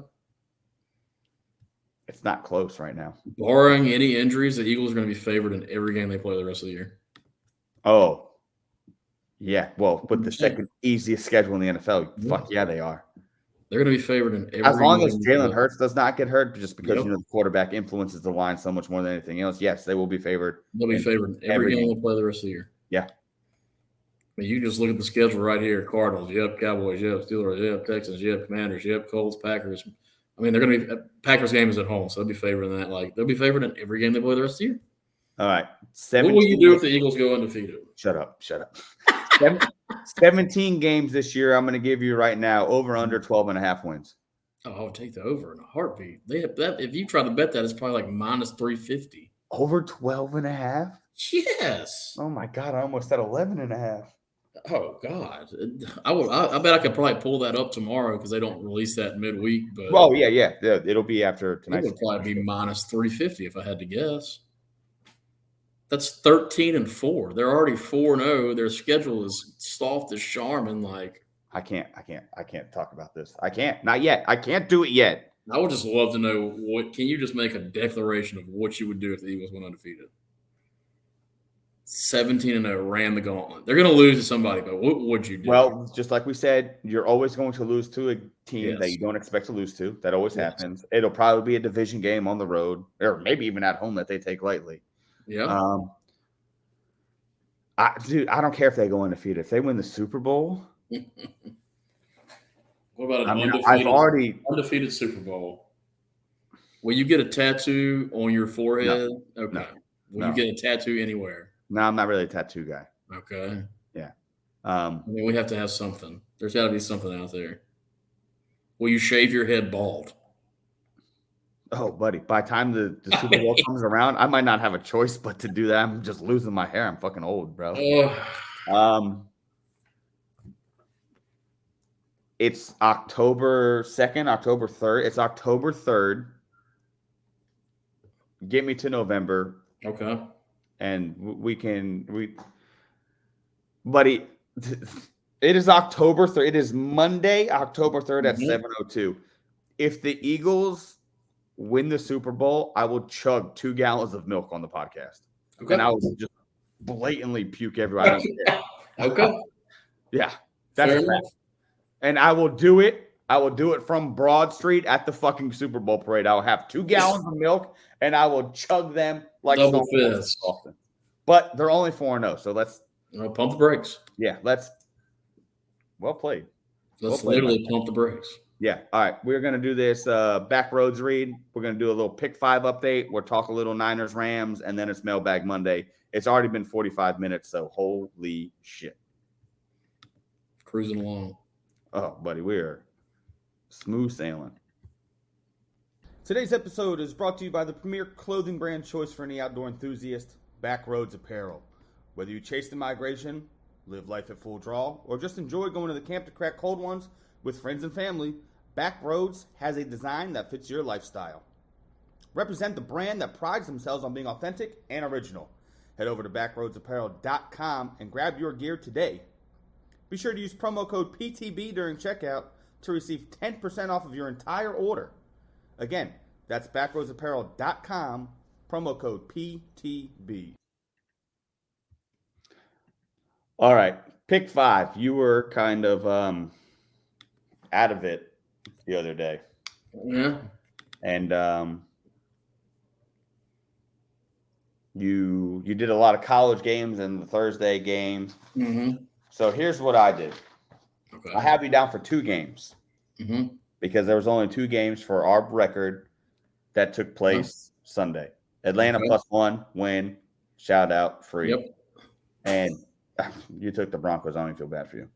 It's not close right now. Barring any injuries, the Eagles are going to be favored in every game they play the rest of the year. Oh. Yeah. Well, with the second easiest schedule in the NFL, fuck yeah, they are. They're going to be favored in every as long game. as Jalen Hurts does not get hurt, just because the quarterback influences the line so much more than anything else. Yes, they will be favored. They'll be favored in every game they play the rest of the year. Yeah. I mean, you just look at the schedule right here: Cardinals, yep; Cowboys, yep; Steelers, yep; Texans, yep; Commanders, yep; Colts, Packers. I mean, they're going to be Packers game is at home, so they'll be favored in that. Like they'll be favored in every game they play the rest of the year. All right. What will you do if the Eagles go undefeated? Shut up. 17 games this year. I'm going to give you right now over under 12.5 wins. Oh, I'll take the over in a heartbeat. They have that. If you try to bet that, it's probably like minus 350. Over 12.5? Yes. Oh my God! I almost said 11.5. Oh God! I bet I could probably pull that up tomorrow because they don't release that midweek. But yeah. It'll be after tonight. It would probably be minus 350 if I had to guess. That's 13-4. They're already 4-0. Their schedule is soft as Charmin. Like I can't talk about this. I can't. Not yet. I can't do it yet. I would just love to know can you just make a declaration of what you would do if the Eagles went undefeated? 17-0, ran the gauntlet. They're going to lose to somebody, but what would you do? Well, just like we said, you're always going to lose to a team that you don't expect to lose to. That always happens. It'll probably be a division game on the road, or maybe even at home that they take lightly. Yeah. I don't care if they go undefeated. If they win the Super Bowl. What about an undefeated Super Bowl? Will you get a tattoo on your forehead? No. Okay. No. Will you get a tattoo anywhere? No, I'm not really a tattoo guy. Okay. Yeah. I mean, we have to have something. There's got to be something out there. Will you shave your head bald? Oh, buddy, by the time the Super Bowl comes around, I might not have a choice but to do that. I'm just losing my hair. I'm fucking old, bro. It's October 2nd, October 3rd. It's October 3rd. Get me to November. Okay. And buddy, it is October 3rd. It is Monday, October 3rd at 7:02. If the Eagles win the Super Bowl, I will chug 2 gallons of milk on the podcast. Okay. And I will just blatantly puke everywhere. I don't care. Okay. Yeah. That's enough. And I will do it. I will do it from Broad Street at the fucking Super Bowl parade. I will have 2 gallons of milk and I will chug them like double fist. But they're only 4-0. So let's pump the brakes. Yeah, well played. Let's literally pump the brakes. Yeah. All right. We're going to do this back roads read. We're going to do a little pick 5 update. We'll talk a little Niners Rams, and then it's Mailbag Monday. It's already been 45 minutes, so holy shit. Cruising along. Oh, buddy, we're smooth sailing. Today's episode is brought to you by the premier clothing brand choice for any outdoor enthusiast, Backroads Apparel. Whether you chase the migration, live life at full draw, or just enjoy going to the camp to crack cold ones with friends and family, Backroads has a design that fits your lifestyle. Represent the brand that prides themselves on being authentic and original. Head over to backroadsapparel.com and grab your gear today. Be sure to use promo code PTB during checkout to receive 10% off of your entire order. Again, that's backroadsapparel.com, promo code PTB. All right, pick 5. You were kind of out of it the other day. Yeah. And you did a lot of college games and the Thursday game. Mm-hmm. So here's what I did. Okay. I have you down for 2 games Mm-hmm. because there was only 2 games for our record that took place Sunday. Atlanta +1 win, shout out, free. Yep. And you took the Broncos. I don't even feel bad for you.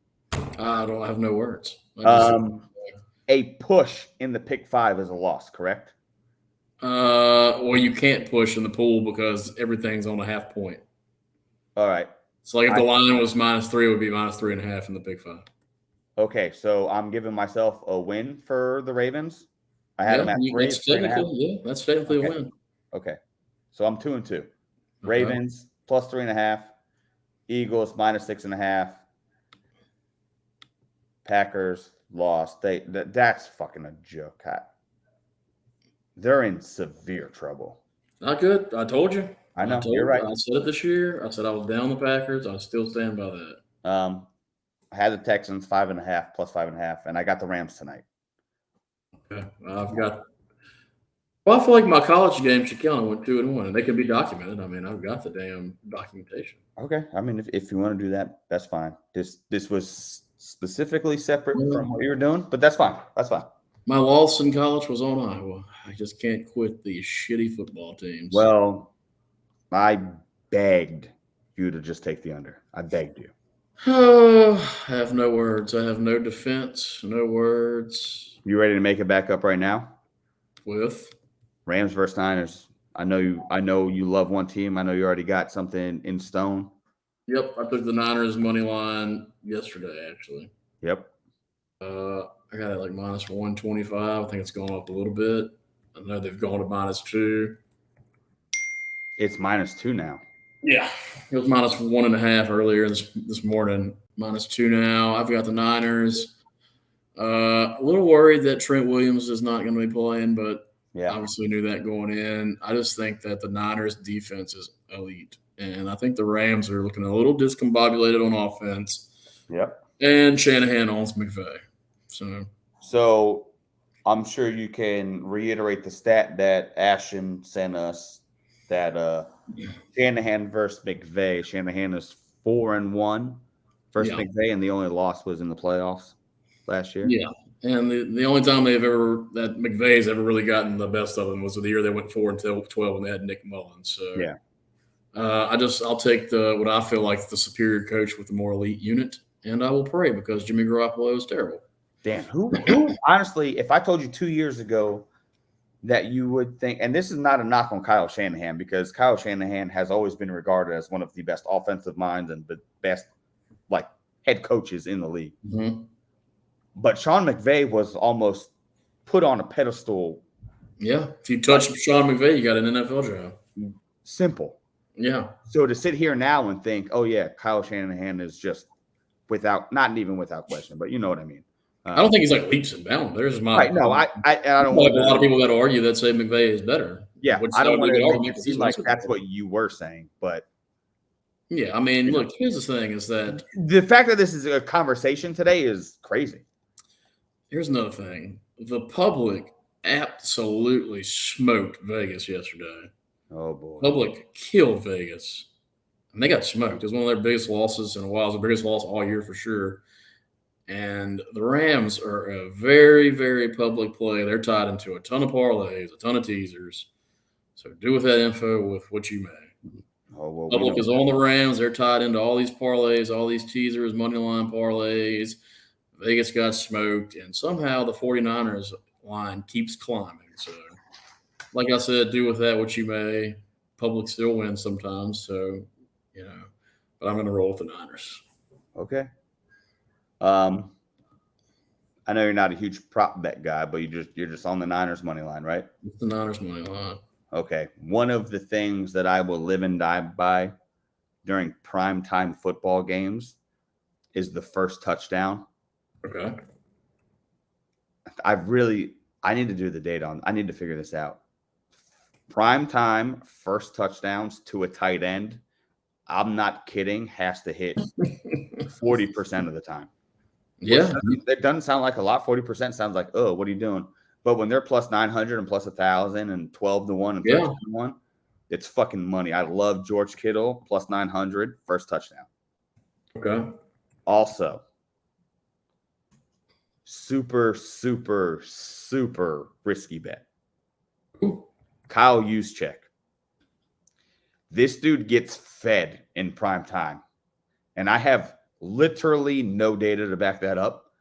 I don't have no words. A push in the pick 5 is a loss, correct? Well, you can't push in the pool because everything's on a half point. All right. So, like, if the line was -3, it would be -3.5 in the pick 5. Okay, so I'm giving myself a win for the Ravens. I had them at 3. That's technically a win. Okay, so I'm 2-2. Okay. Ravens +3.5. Eagles -6.5. Packers lost. That's fucking a joke. They're in severe trouble. Not good. I told you. I know. You're right. I said it this year. I said I was down the Packers. I still stand by that. I had the Texans 5.5 +5.5, and I got the Rams tonight. Okay. Well, I feel like my college game should count. I went 2-1, and they can be documented. I mean, I've got the damn documentation. Okay. I mean, if you want to do that, that's fine. This was specifically separate from what you were doing, but that's fine. That's fine. My loss in college was on Iowa. I just can't quit these shitty football teams. Well, I begged you to just take the under. I begged you. Oh, I have no words. I have no defense, no words. You ready to make it back up right now? With Rams versus Niners. I know you love one team. I know you already got something in stone. Yep, I took the Niners money line yesterday, actually. Yep. I got it like -125. I think it's gone up a little bit. I know they've gone to -2. It's -2 now. Yeah, it was -1.5 earlier this morning. -2 now. I've got the Niners. A little worried that Trent Williams is not going to be playing, but obviously knew that going in. I just think that the Niners defense is elite, and I think the Rams are looking a little discombobulated on offense. Yep. And Shanahan owns McVay. So I'm sure you can reiterate the stat that Ashton sent us that Shanahan versus McVay. Shanahan is 4-1 versus McVay, and the only loss was in the playoffs last year. Yeah, and the only time that McVay's ever really gotten the best of them was the year they went 4-12 and they had Nick Mullins. So yeah, I'll take what I feel like the superior coach with the more elite unit, and I will pray because Jimmy Garoppolo is terrible. Damn, who honestly, if I told you 2 years ago that you would think, and this is not a knock on Kyle Shanahan, because Kyle Shanahan has always been regarded as one of the best offensive minds and the best head coaches in the league. Mm-hmm. But Sean McVay was almost put on a pedestal. Yeah, if you touch Sean McVay, you got an NFL job. Simple. Yeah. So to sit here now and think, oh yeah, Kyle Shanahan is just not even without question, but you know what I mean. I don't think he's like leaps and bounds. There's my right. No, I don't want a lot of people that argue that say McVay is better. Yeah, I don't want to make it seem like that's what you were saying, but yeah, I mean, look, here's the thing: is that the fact that this is a conversation today is crazy. Here's another thing: the public absolutely smoked Vegas yesterday. Oh boy, public killed Vegas, and they got smoked. It was one of their biggest losses in a while. It was the biggest loss all year for sure. And the Rams are a very, very public play. They're tied into a ton of parlays, a ton of teasers. So do with that info with what you may. Oh, well, we Public know is on the Rams. They're tied into all these parlays, all these teasers, money line parlays. Vegas got smoked, and somehow the 49ers line keeps climbing. So, like I said, do with that what you may. Public still wins sometimes, so but I'm going to roll with the Niners. Okay. I know you're not a huge prop bet guy, but you're just on the Niners money line, right? It's the Niners money line. Okay. One of the things that I will live and die by during primetime football games is the first touchdown. Okay. I need to do the data on. I need to figure this out. Primetime first touchdowns to a tight end, I'm not kidding, has to hit 40% of the time. Yeah. It doesn't sound like a lot. 40% sounds like, oh, what are you doing? But when they're plus 900 and plus 1,000 and 12 to 1 and 13 to 1, it's fucking money. I love George Kittle plus 900 first touchdown. Okay. Also, super, super, super risky bet. Ooh. Kyle Juszczyk. This dude gets fed in prime time. And I have literally no data to back that up.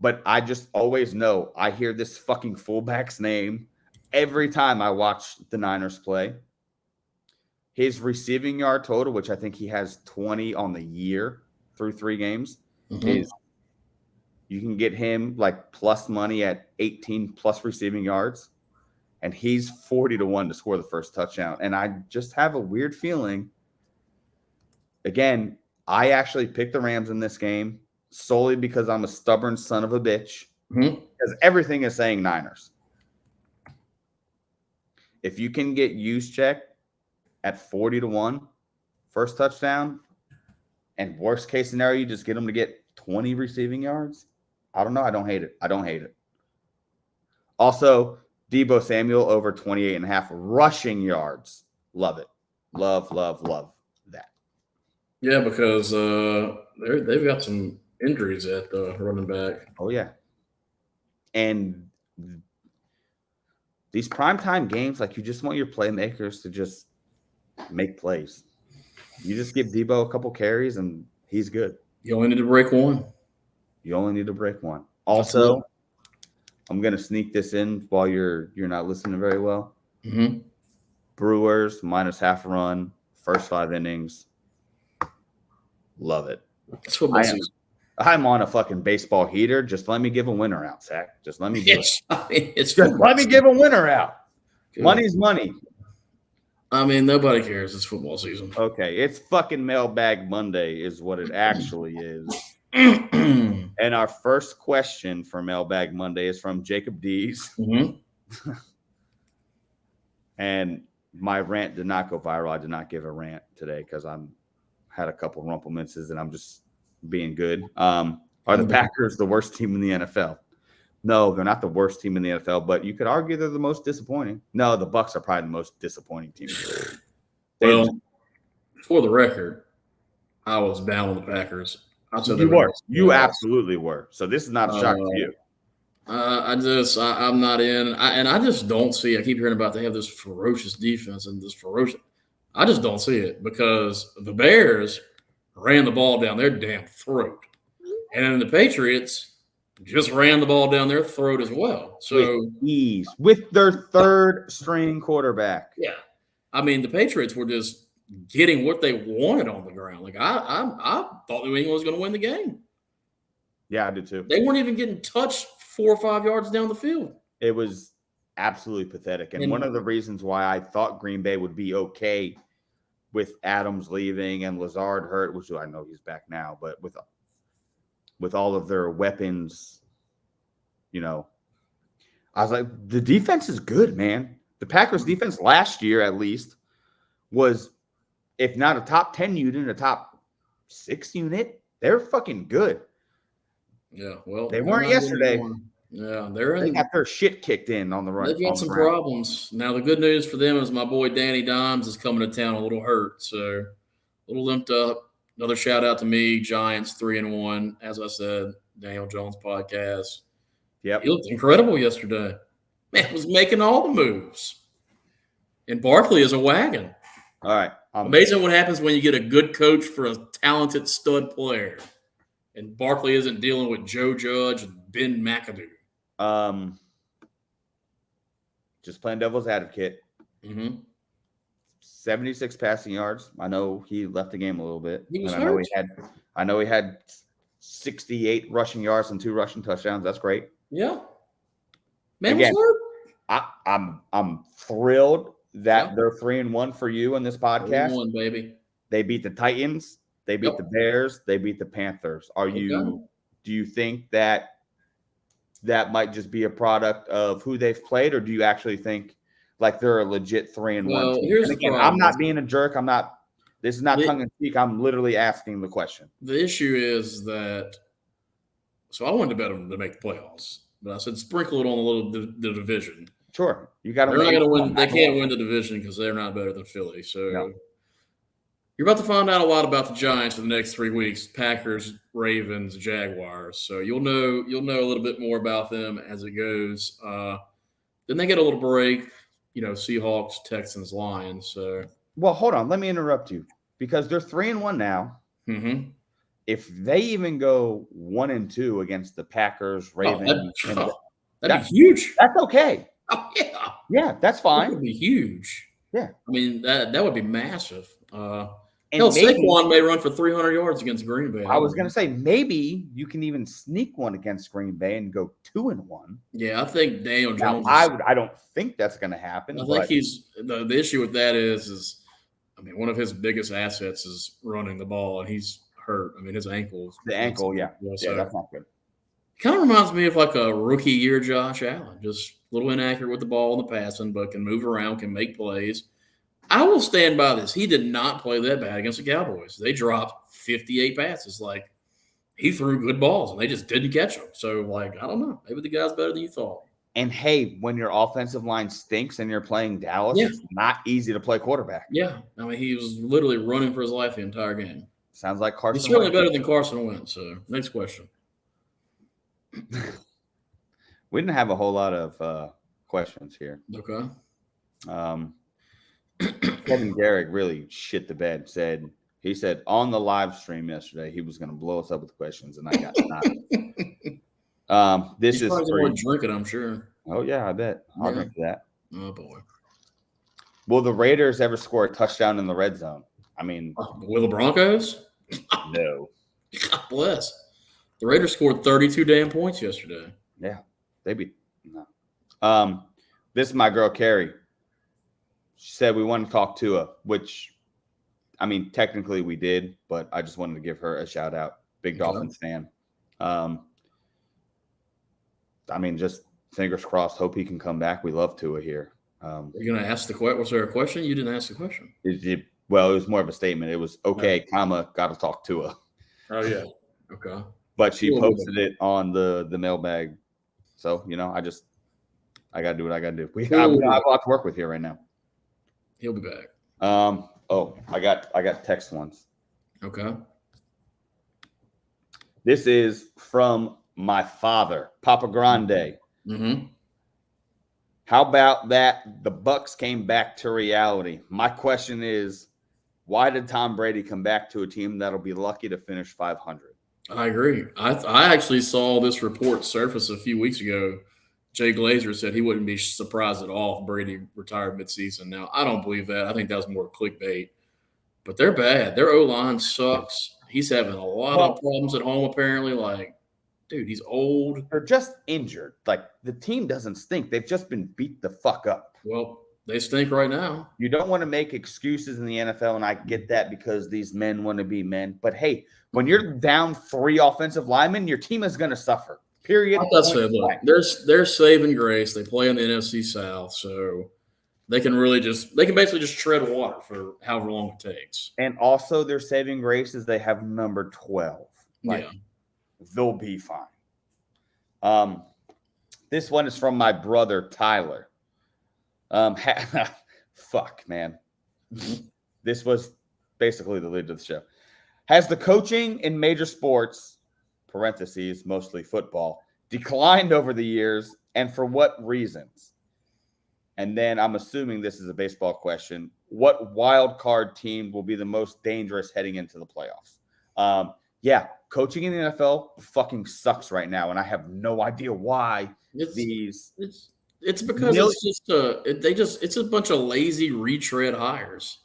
But I just always know I hear this fucking fullback's name every time I watch the Niners play. His receiving yard total, which I think he has 20 on the year through 3 games, is you can get him like plus money at 18 plus receiving yards. And he's 40 to 1 to score the first touchdown. And I just have a weird feeling. Again, I actually picked the Rams in this game solely because I'm a stubborn son of a bitch. Because everything is saying Niners. If you can get Juszczyk at 40 to 1, first touchdown, and worst case scenario, you just get him to get 20 receiving yards. I don't know. I don't hate it. Also, Deebo Samuel over 28.5 rushing yards. Love it. Love that. Yeah, because they've got some injuries at running back. Oh, yeah. And these primetime games, like, you just want your playmakers to just make plays. You just give Deebo a couple carries, and he's good. You only need to break one. Also, I'm going to sneak this in while you're not listening very well. Brewers minus half run, first 5 innings. Love it. That's football season. I'm on a fucking baseball heater. Just let me give a winner out, Zach. Just let me do it. Just let me give a winner out. Good. Money's money. I mean, nobody cares. It's football season. Okay, it's fucking Mailbag Monday is what it actually is. And our first question for Mailbag Monday is from Jacob Dees. And my rant did not go viral. I did not give a rant today because I'm had a couple rumpleminces and I'm just being good. Are the Packers the worst team in the NFL? No, they're not the worst team in the NFL, but you could argue they're the most disappointing. No, the Bucs are probably the most disappointing team. Well, for the record, I was down on the Packers. You were. You absolutely were. So this is not a shock to you. I'm not in. I just don't see. I keep hearing about they have this ferocious defense and this ferocious. I just don't see it because the Bears ran the ball down their damn throat, and then the Patriots just ran the ball down their throat as well. So with ease, with their third string quarterback. Yeah, I mean the Patriots were just getting what they wanted on the ground. Like I thought New England was going to win the game. Yeah, I did too. They weren't even getting touched 4 or 5 yards down the field. It was absolutely pathetic. And one of the reasons why I thought Green Bay would be okay with Adams leaving and Lazard hurt, which I know he's back now, but with all of their weapons, I was like, the defense is good, man. The Packers defense last year, at least, was, if not a top 10 unit, a top 6 unit. They're fucking good. Yeah, well, they weren't yesterday. Yeah, they got their shit kicked in on the run. They've got some problems. Now, the good news for them is my boy Danny Dimes is coming to town a little hurt, so a little limped up. Another shout out to me, Giants 3-1. As I said, Daniel Jones podcast. Yep. He looked incredible yesterday. Man was making all the moves. And Barkley is a wagon. All right. Amazing what happens when you get a good coach for a talented stud player. And Barkley isn't dealing with Joe Judge and Ben McAdoo. Just playing devil's advocate. Mm-hmm. 76 passing yards. I know he left the game a little bit. He was and hurt. I know he had 68 rushing yards and 2 rushing touchdowns. That's great. Yeah. Man Again, was hurt. I'm thrilled that they're 3-1 for you on this podcast. 3-1, baby. They beat the Titans. They beat the Bears. They beat the Panthers. Do you think that might just be a product of who they've played, or do you actually think like they're a legit 3-1 team? Here's And again, the I'm problem. not being a jerk. This is not tongue in cheek. I'm literally asking the question. The issue is that so I wanted to bet them to make the playoffs, but I said sprinkle it on the division. Sure. You got They're not going to win. They can't win the division because they're not better than Philly. So you're about to find out a lot about the Giants in the next 3 weeks: Packers, Ravens, Jaguars. So you'll know a little bit more about them as it goes. Then they get a little break. Seahawks, Texans, Lions. So well, hold on. Let me interrupt you because they're 3-1 now. Mm-hmm. If they even go 1-2 against the Packers, Ravens, that'd be huge. That's okay. Oh, yeah. Yeah, that's fine. That would be huge. Yeah. I mean, that would be massive. And Saquon may run for 300 yards against Green Bay. I was going to say, maybe you can even sneak one against Green Bay and go 2-1. Yeah, I think Daniel Jones. I don't think that's going to happen. I think he's the issue with that is I mean, one of his biggest assets is running the ball, and he's hurt. I mean, his ankle. The ankle, yeah. So Yeah, that's not good. Kind of reminds me of like a rookie year Josh Allen, just a little inaccurate with the ball in the passing, but can move around, can make plays. I will stand by this. He did not play that bad against the Cowboys. They dropped 58 passes. Like, he threw good balls, and they just didn't catch them. So, like, I don't know. Maybe the guy's better than you thought. And, hey, when your offensive line stinks and you're playing Dallas, it's not easy to play quarterback. Yeah. I mean, he was literally running for his life the entire game. Sounds like Carson He's certainly better than Carson Wentz. So, next question. We didn't have a whole lot of questions here. Okay. Kevin Garrick really shit the bed. He said on the live stream yesterday he was going to blow us up with questions, and I got nothing. This is for drinking, I'm sure. Oh yeah, I bet. I'll drink that. Oh boy. Will the Raiders ever score a touchdown in the red zone? I mean, will the Broncos? No. God bless. The Raiders scored 32 damn points yesterday. Yeah, they beat. No. This is my girl Carrie. She said we want to talk to her, which, I mean, technically we did, but I just wanted to give her a shout out. Big Dolphins fan. I mean, just fingers crossed. Hope he can come back. We love Tua here. Are you going to ask the question? Was there a question? You didn't ask the question. Well, it was more of a statement. It was okay, comma, got to talk to her. Oh yeah. Okay. But she posted it on the mailbag. So, I got to do what I got to do. I have a lot to work with here right now. He'll be back. I got text ones. Okay. This is from my father, Papa Grande. Mm-hmm. How about that? The Bucs came back to reality. My question is, why did Tom Brady come back to a team that'll be lucky to finish 500? I agree. I actually saw this report surface a few weeks ago. Jay Glazer said he wouldn't be surprised at all if Brady retired midseason. Now, I don't believe that. I think that was more clickbait. But they're bad. Their O-line sucks. He's having a lot of problems at home, apparently. Like, dude, he's old. They're just injured. Like, the team doesn't stink. They've just been beat the fuck up. Well, they stink right now. You don't want to make excuses in the NFL, and I get that because these men want to be men. But, hey, when you're down 3 offensive linemen, your team is going to suffer. Period. Like I said, look, they're saving grace. They play in the NFC South, so they can basically just tread water for however long it takes. And also their saving grace is they have number 12. They'll be fine. This one is from my brother Tyler. Fuck, man. This was basically the lead to the show. Has the coaching in major sports parentheses, mostly football, declined over the years, and for what reasons? And then I'm assuming this is a baseball question. What wild card team will be the most dangerous heading into the playoffs? Yeah, coaching in the NFL fucking sucks right now, and I have no idea why It's because it's just it's a bunch of lazy retread hires.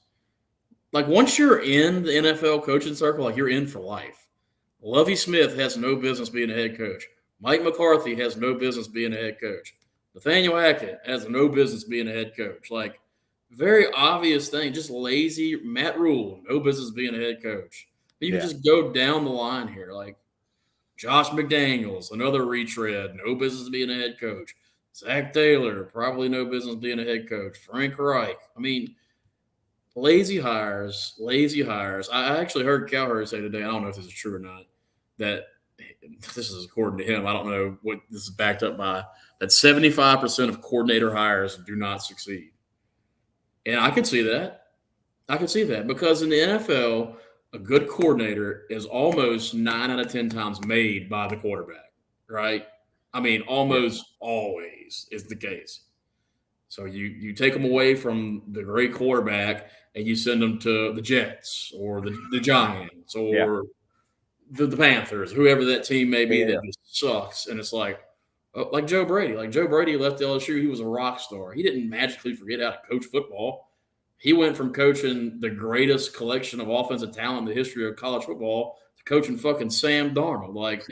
Like once you're in the NFL coaching circle, like you're in for life. Lovie Smith has no business being a head coach. Mike McCarthy has no business being a head coach. Nathaniel Hackett has no business being a head coach. Like very obvious thing, just lazy. Matt Rule, no business being a head coach. You can just go down the line here. Like Josh McDaniels, another retread, no business being a head coach. Zach Taylor, probably no business being a head coach. Frank Reich. I mean, lazy hires, lazy hires. I actually heard Cowherd say today, I don't know if this is true or not, that this is according to him. I don't know what this is backed up by, that 75% of coordinator hires do not succeed. And I could see that. I could see that because in the NFL, a good coordinator is almost 9 out of 10 times made by the quarterback, right? I mean, almost always is the case. So you take them away from the great quarterback and you send them to the Jets or the Giants or the Panthers, whoever that team may be that just sucks. And it's like Joe Brady. Like Joe Brady left LSU, he was a rock star. He didn't magically forget how to coach football. He went from coaching the greatest collection of offensive talent in the history of college football to coaching fucking Sam Darnold, like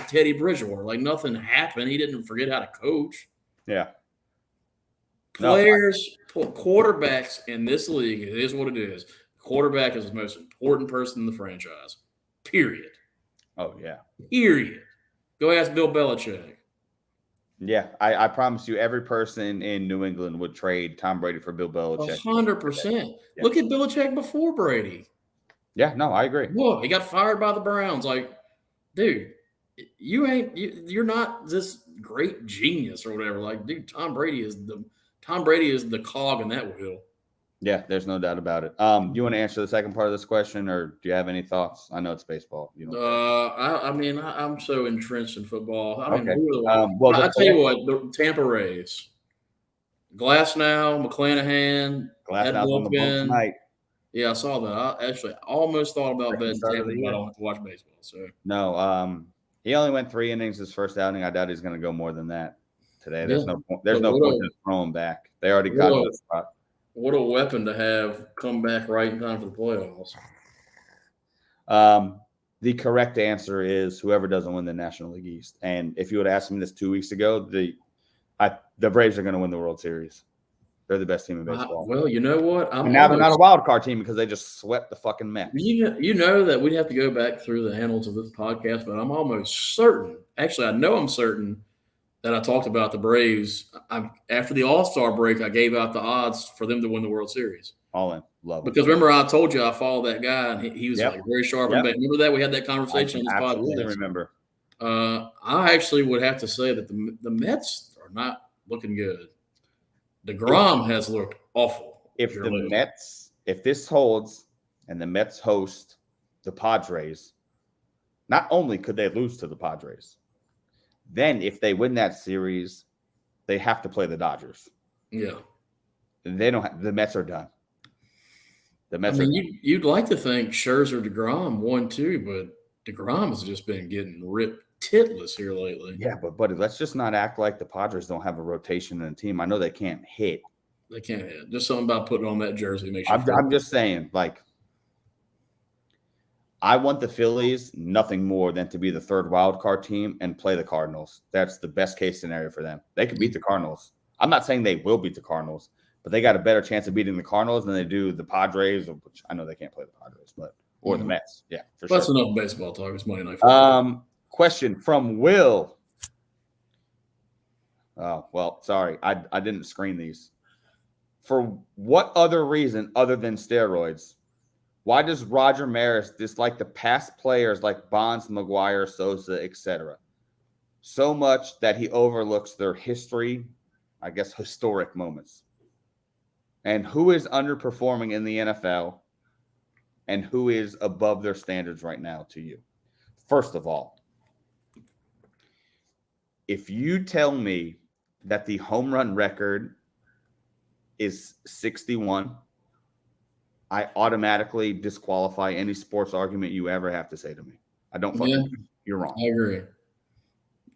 Teddy Bridgewater. Like nothing happened. He didn't forget how to coach. Yeah. Players, quarterbacks in this league, it is what it is. Quarterback is the most important person in the franchise. Period. Oh, yeah. Period. Go ask Bill Belichick. Yeah, I promise you, every person in New England would trade Tom Brady for Bill Belichick. 100%. Yeah. Look at Belichick before Brady. Yeah, no, I agree. Whoa, he got fired by the Browns. Like, dude, you're not this great genius or whatever. Like, dude, Tom Brady is the cog in that wheel. Yeah, there's no doubt about it. You want to answer the second part of this question, or do you have any thoughts? I know it's baseball. I'm so entrenched in football. I mean, I tell you what, the Tampa Rays, Glasnow, McClanahan, Glasnow's on the boat tonight. Yeah, I saw that. I actually almost thought about betting Tampa, but I don't have to watch baseball. So no, he only went 3 innings his first outing. I doubt he's going to go more than that today. There's no point. There's no point in throwing back. They already got to the spot. What a weapon to have come back right in time for the playoffs. The correct answer is whoever doesn't win the National League East. And if you would ask me this 2 weeks ago, the Braves are going to win the World Series. They're the best team in baseball. Well, you know what? Now they're not a wild card team because they just swept the fucking Mets. You know that we'd have to go back through the annals of this podcast, but I'm almost certain. Actually, I know I'm certain that I talked about the Braves. After the All-Star break, I gave out the odds for them to win the World Series. All in. Love it. Because remember, I told you I followed that guy, and he was like very sharp. Remember that? We had that conversation on this podcast. Absolutely remember. I actually would have to say that the Mets are not looking good. DeGrom has looked awful. If this holds and the Mets host the Padres, not only could they lose to the Padres, then if they win that series, they have to play the Dodgers. Yeah. They don't. The Mets are done. The Mets. You'd like to think Scherzer, DeGrom won too, but DeGrom has just been getting ripped titless here lately. Yeah, but buddy, let's just not act like the Padres don't have a rotation in the team. I know they can't hit. They can't hit. Just something about putting on that jersey makes you. I'm just saying, like, I want the Phillies nothing more than to be the third wild card team and play the Cardinals. That's the best case scenario for them. They could beat the Cardinals. I'm not saying they will beat the Cardinals, but they got a better chance of beating the Cardinals than they do the Padres, which I know they can't play the Padres, or the Mets. Yeah, for sure. That's enough baseball talk. It's Monday Night Football. Question from Will. Oh, well, sorry. I didn't screen these. For what other reason other than steroids, why does Roger Maris dislike the past players like Bonds, McGuire, Sosa, etc. so much that he overlooks their historic moments? And who is underperforming in the NFL and who is above their standards right now to you? First of all, if you tell me that the home run record is 61, I automatically disqualify any sports argument you ever have to say to me. I don't fucking Yeah, care. You're wrong. I agree.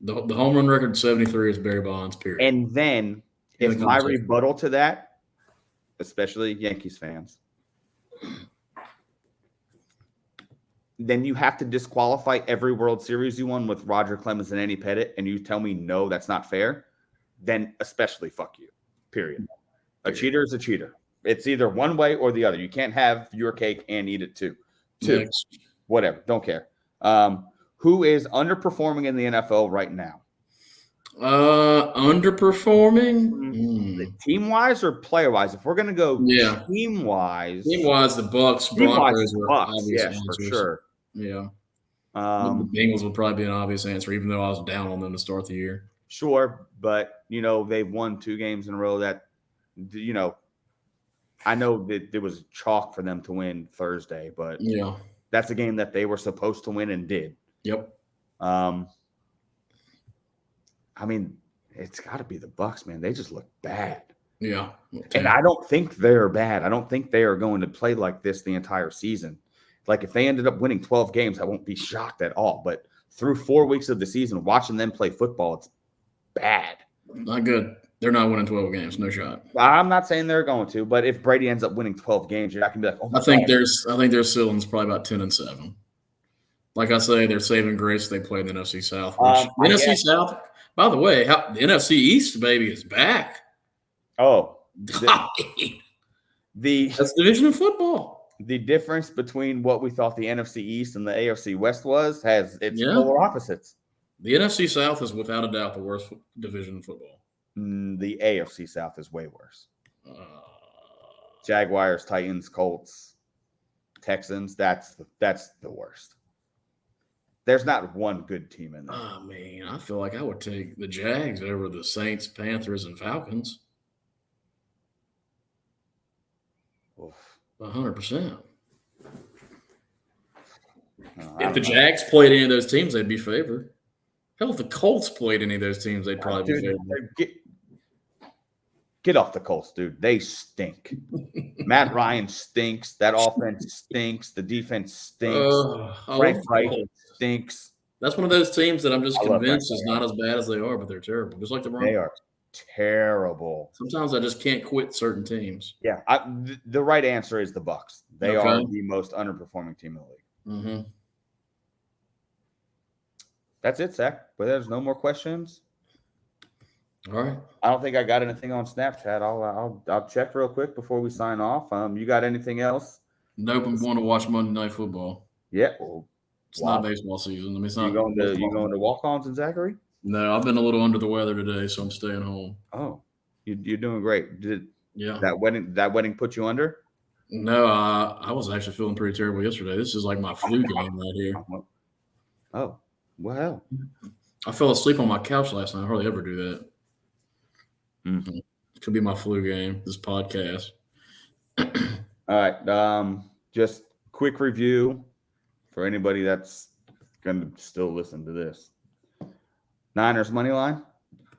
The home run record 73 is Barry Bonds, period. And then In if the my conversation. rebuttal to that, especially Yankees fans, then you have to disqualify every World Series you won with Roger Clemens and Andy Pettitte, and you tell me, no, that's not fair, then especially fuck you, period. A cheater is a cheater. It's either one way or the other. You can't have your cake and eat it too. Next. Whatever. Don't care. Who is underperforming in the NFL right now? Underperforming? Team-wise or player-wise? If we're going to go team-wise. Team-wise, the Bucks, Broncos are obvious yes, answers. for sure. Yeah. The Bengals would probably be an obvious answer, even though I was down on them to start the year. Sure, but, they've won 2 games in a row that, I know that there was chalk for them to win Thursday, but that's a game that they were supposed to win and did. Yep. I mean, it's got to be the Bucks, man. They just look bad. Yeah. And I don't think they're bad. I don't think they are going to play like this the entire season. Like, if they ended up winning 12 games, I won't be shocked at all. But through 4 weeks of the season, watching them play football, it's bad. Not good. They're not winning 12 games. No shot. I'm not saying they're going to, but if Brady ends up winning 12 games, you're not going to be like, oh my I think God. their ceiling's probably about 10-7. Like I say, they're saving grace. They play in the NFC South. The NFC South, by the way, the NFC East, baby, is back. Oh. That's division of football. The difference between what we thought the NFC East and the AFC West was it's polar opposites. The NFC South is without a doubt the worst division in football. The AFC South is way worse. Jaguars, Titans, Colts, Texans, that's the worst. There's not one good team in there. Oh, man, I feel like I would take the Jags over the Saints, Panthers, and Falcons. 100%. If the Jags played any of those teams, they'd be favored. Hell, if the Colts played any of those teams, they'd probably be favored. Get off the Colts, dude. They stink. Matt Ryan stinks. That offense stinks. The defense stinks. Frank Reich stinks. That's one of those teams that I'm just convinced is not as bad as they are, but they're terrible. Just like the Broncos. They are terrible. Sometimes I just can't quit certain teams. Yeah, the right answer is the Bucks. They are the most underperforming team in the league. Mm-hmm. That's it, Zach. But there's no more questions. All right. I don't think I got anything on Snapchat. I'll check real quick before we sign off. You got anything else? Nope. I'm going to watch Monday Night Football. Yeah. It's not baseball season. I mean, it's not. You going to walk-ons and Zachary? No, I've been a little under the weather today, so I'm staying home. Oh, you're doing great. Did that wedding put you under? No, I was actually feeling pretty terrible yesterday. This is like my flu game right here. Oh, well. I fell asleep on my couch last night. I hardly ever do that. Mm-hmm. It could be my flu game, this podcast. All right. Just quick review for anybody that's going to still listen to this. Niners money line?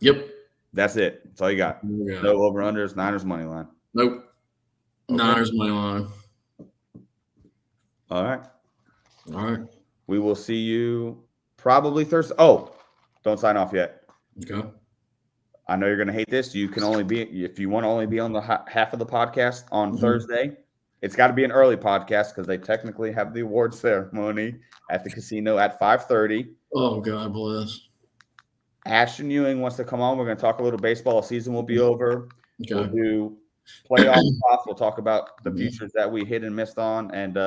Yep. That's it. That's all you got. No over-unders, Niners money line. Nope. Okay. Niners money line. All right. All right. We will see you probably Thursday. Oh, don't sign off yet. Okay. I know you're going to hate this. You can only be, if you want to only be on the half of the podcast on Thursday, it's got to be an early podcast because they technically have the award ceremony at the casino at 5:30. Oh, God bless. Ashton Ewing wants to come on. We're going to talk a little baseball. Season will be over. Okay. We'll do playoff stuff. We'll talk about the futures that we hit and missed on. And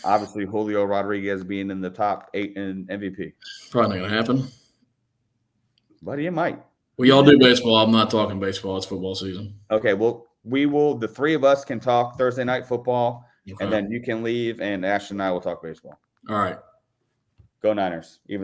obviously Julio Rodriguez being in the top 8 in MVP. Probably not going to happen. But it might. We all do baseball. I'm not talking baseball. It's football season. Okay. Well, the 3 of us can talk Thursday night football. Okay. And then you can leave and Ashton and I will talk baseball. All right. Go Niners. Even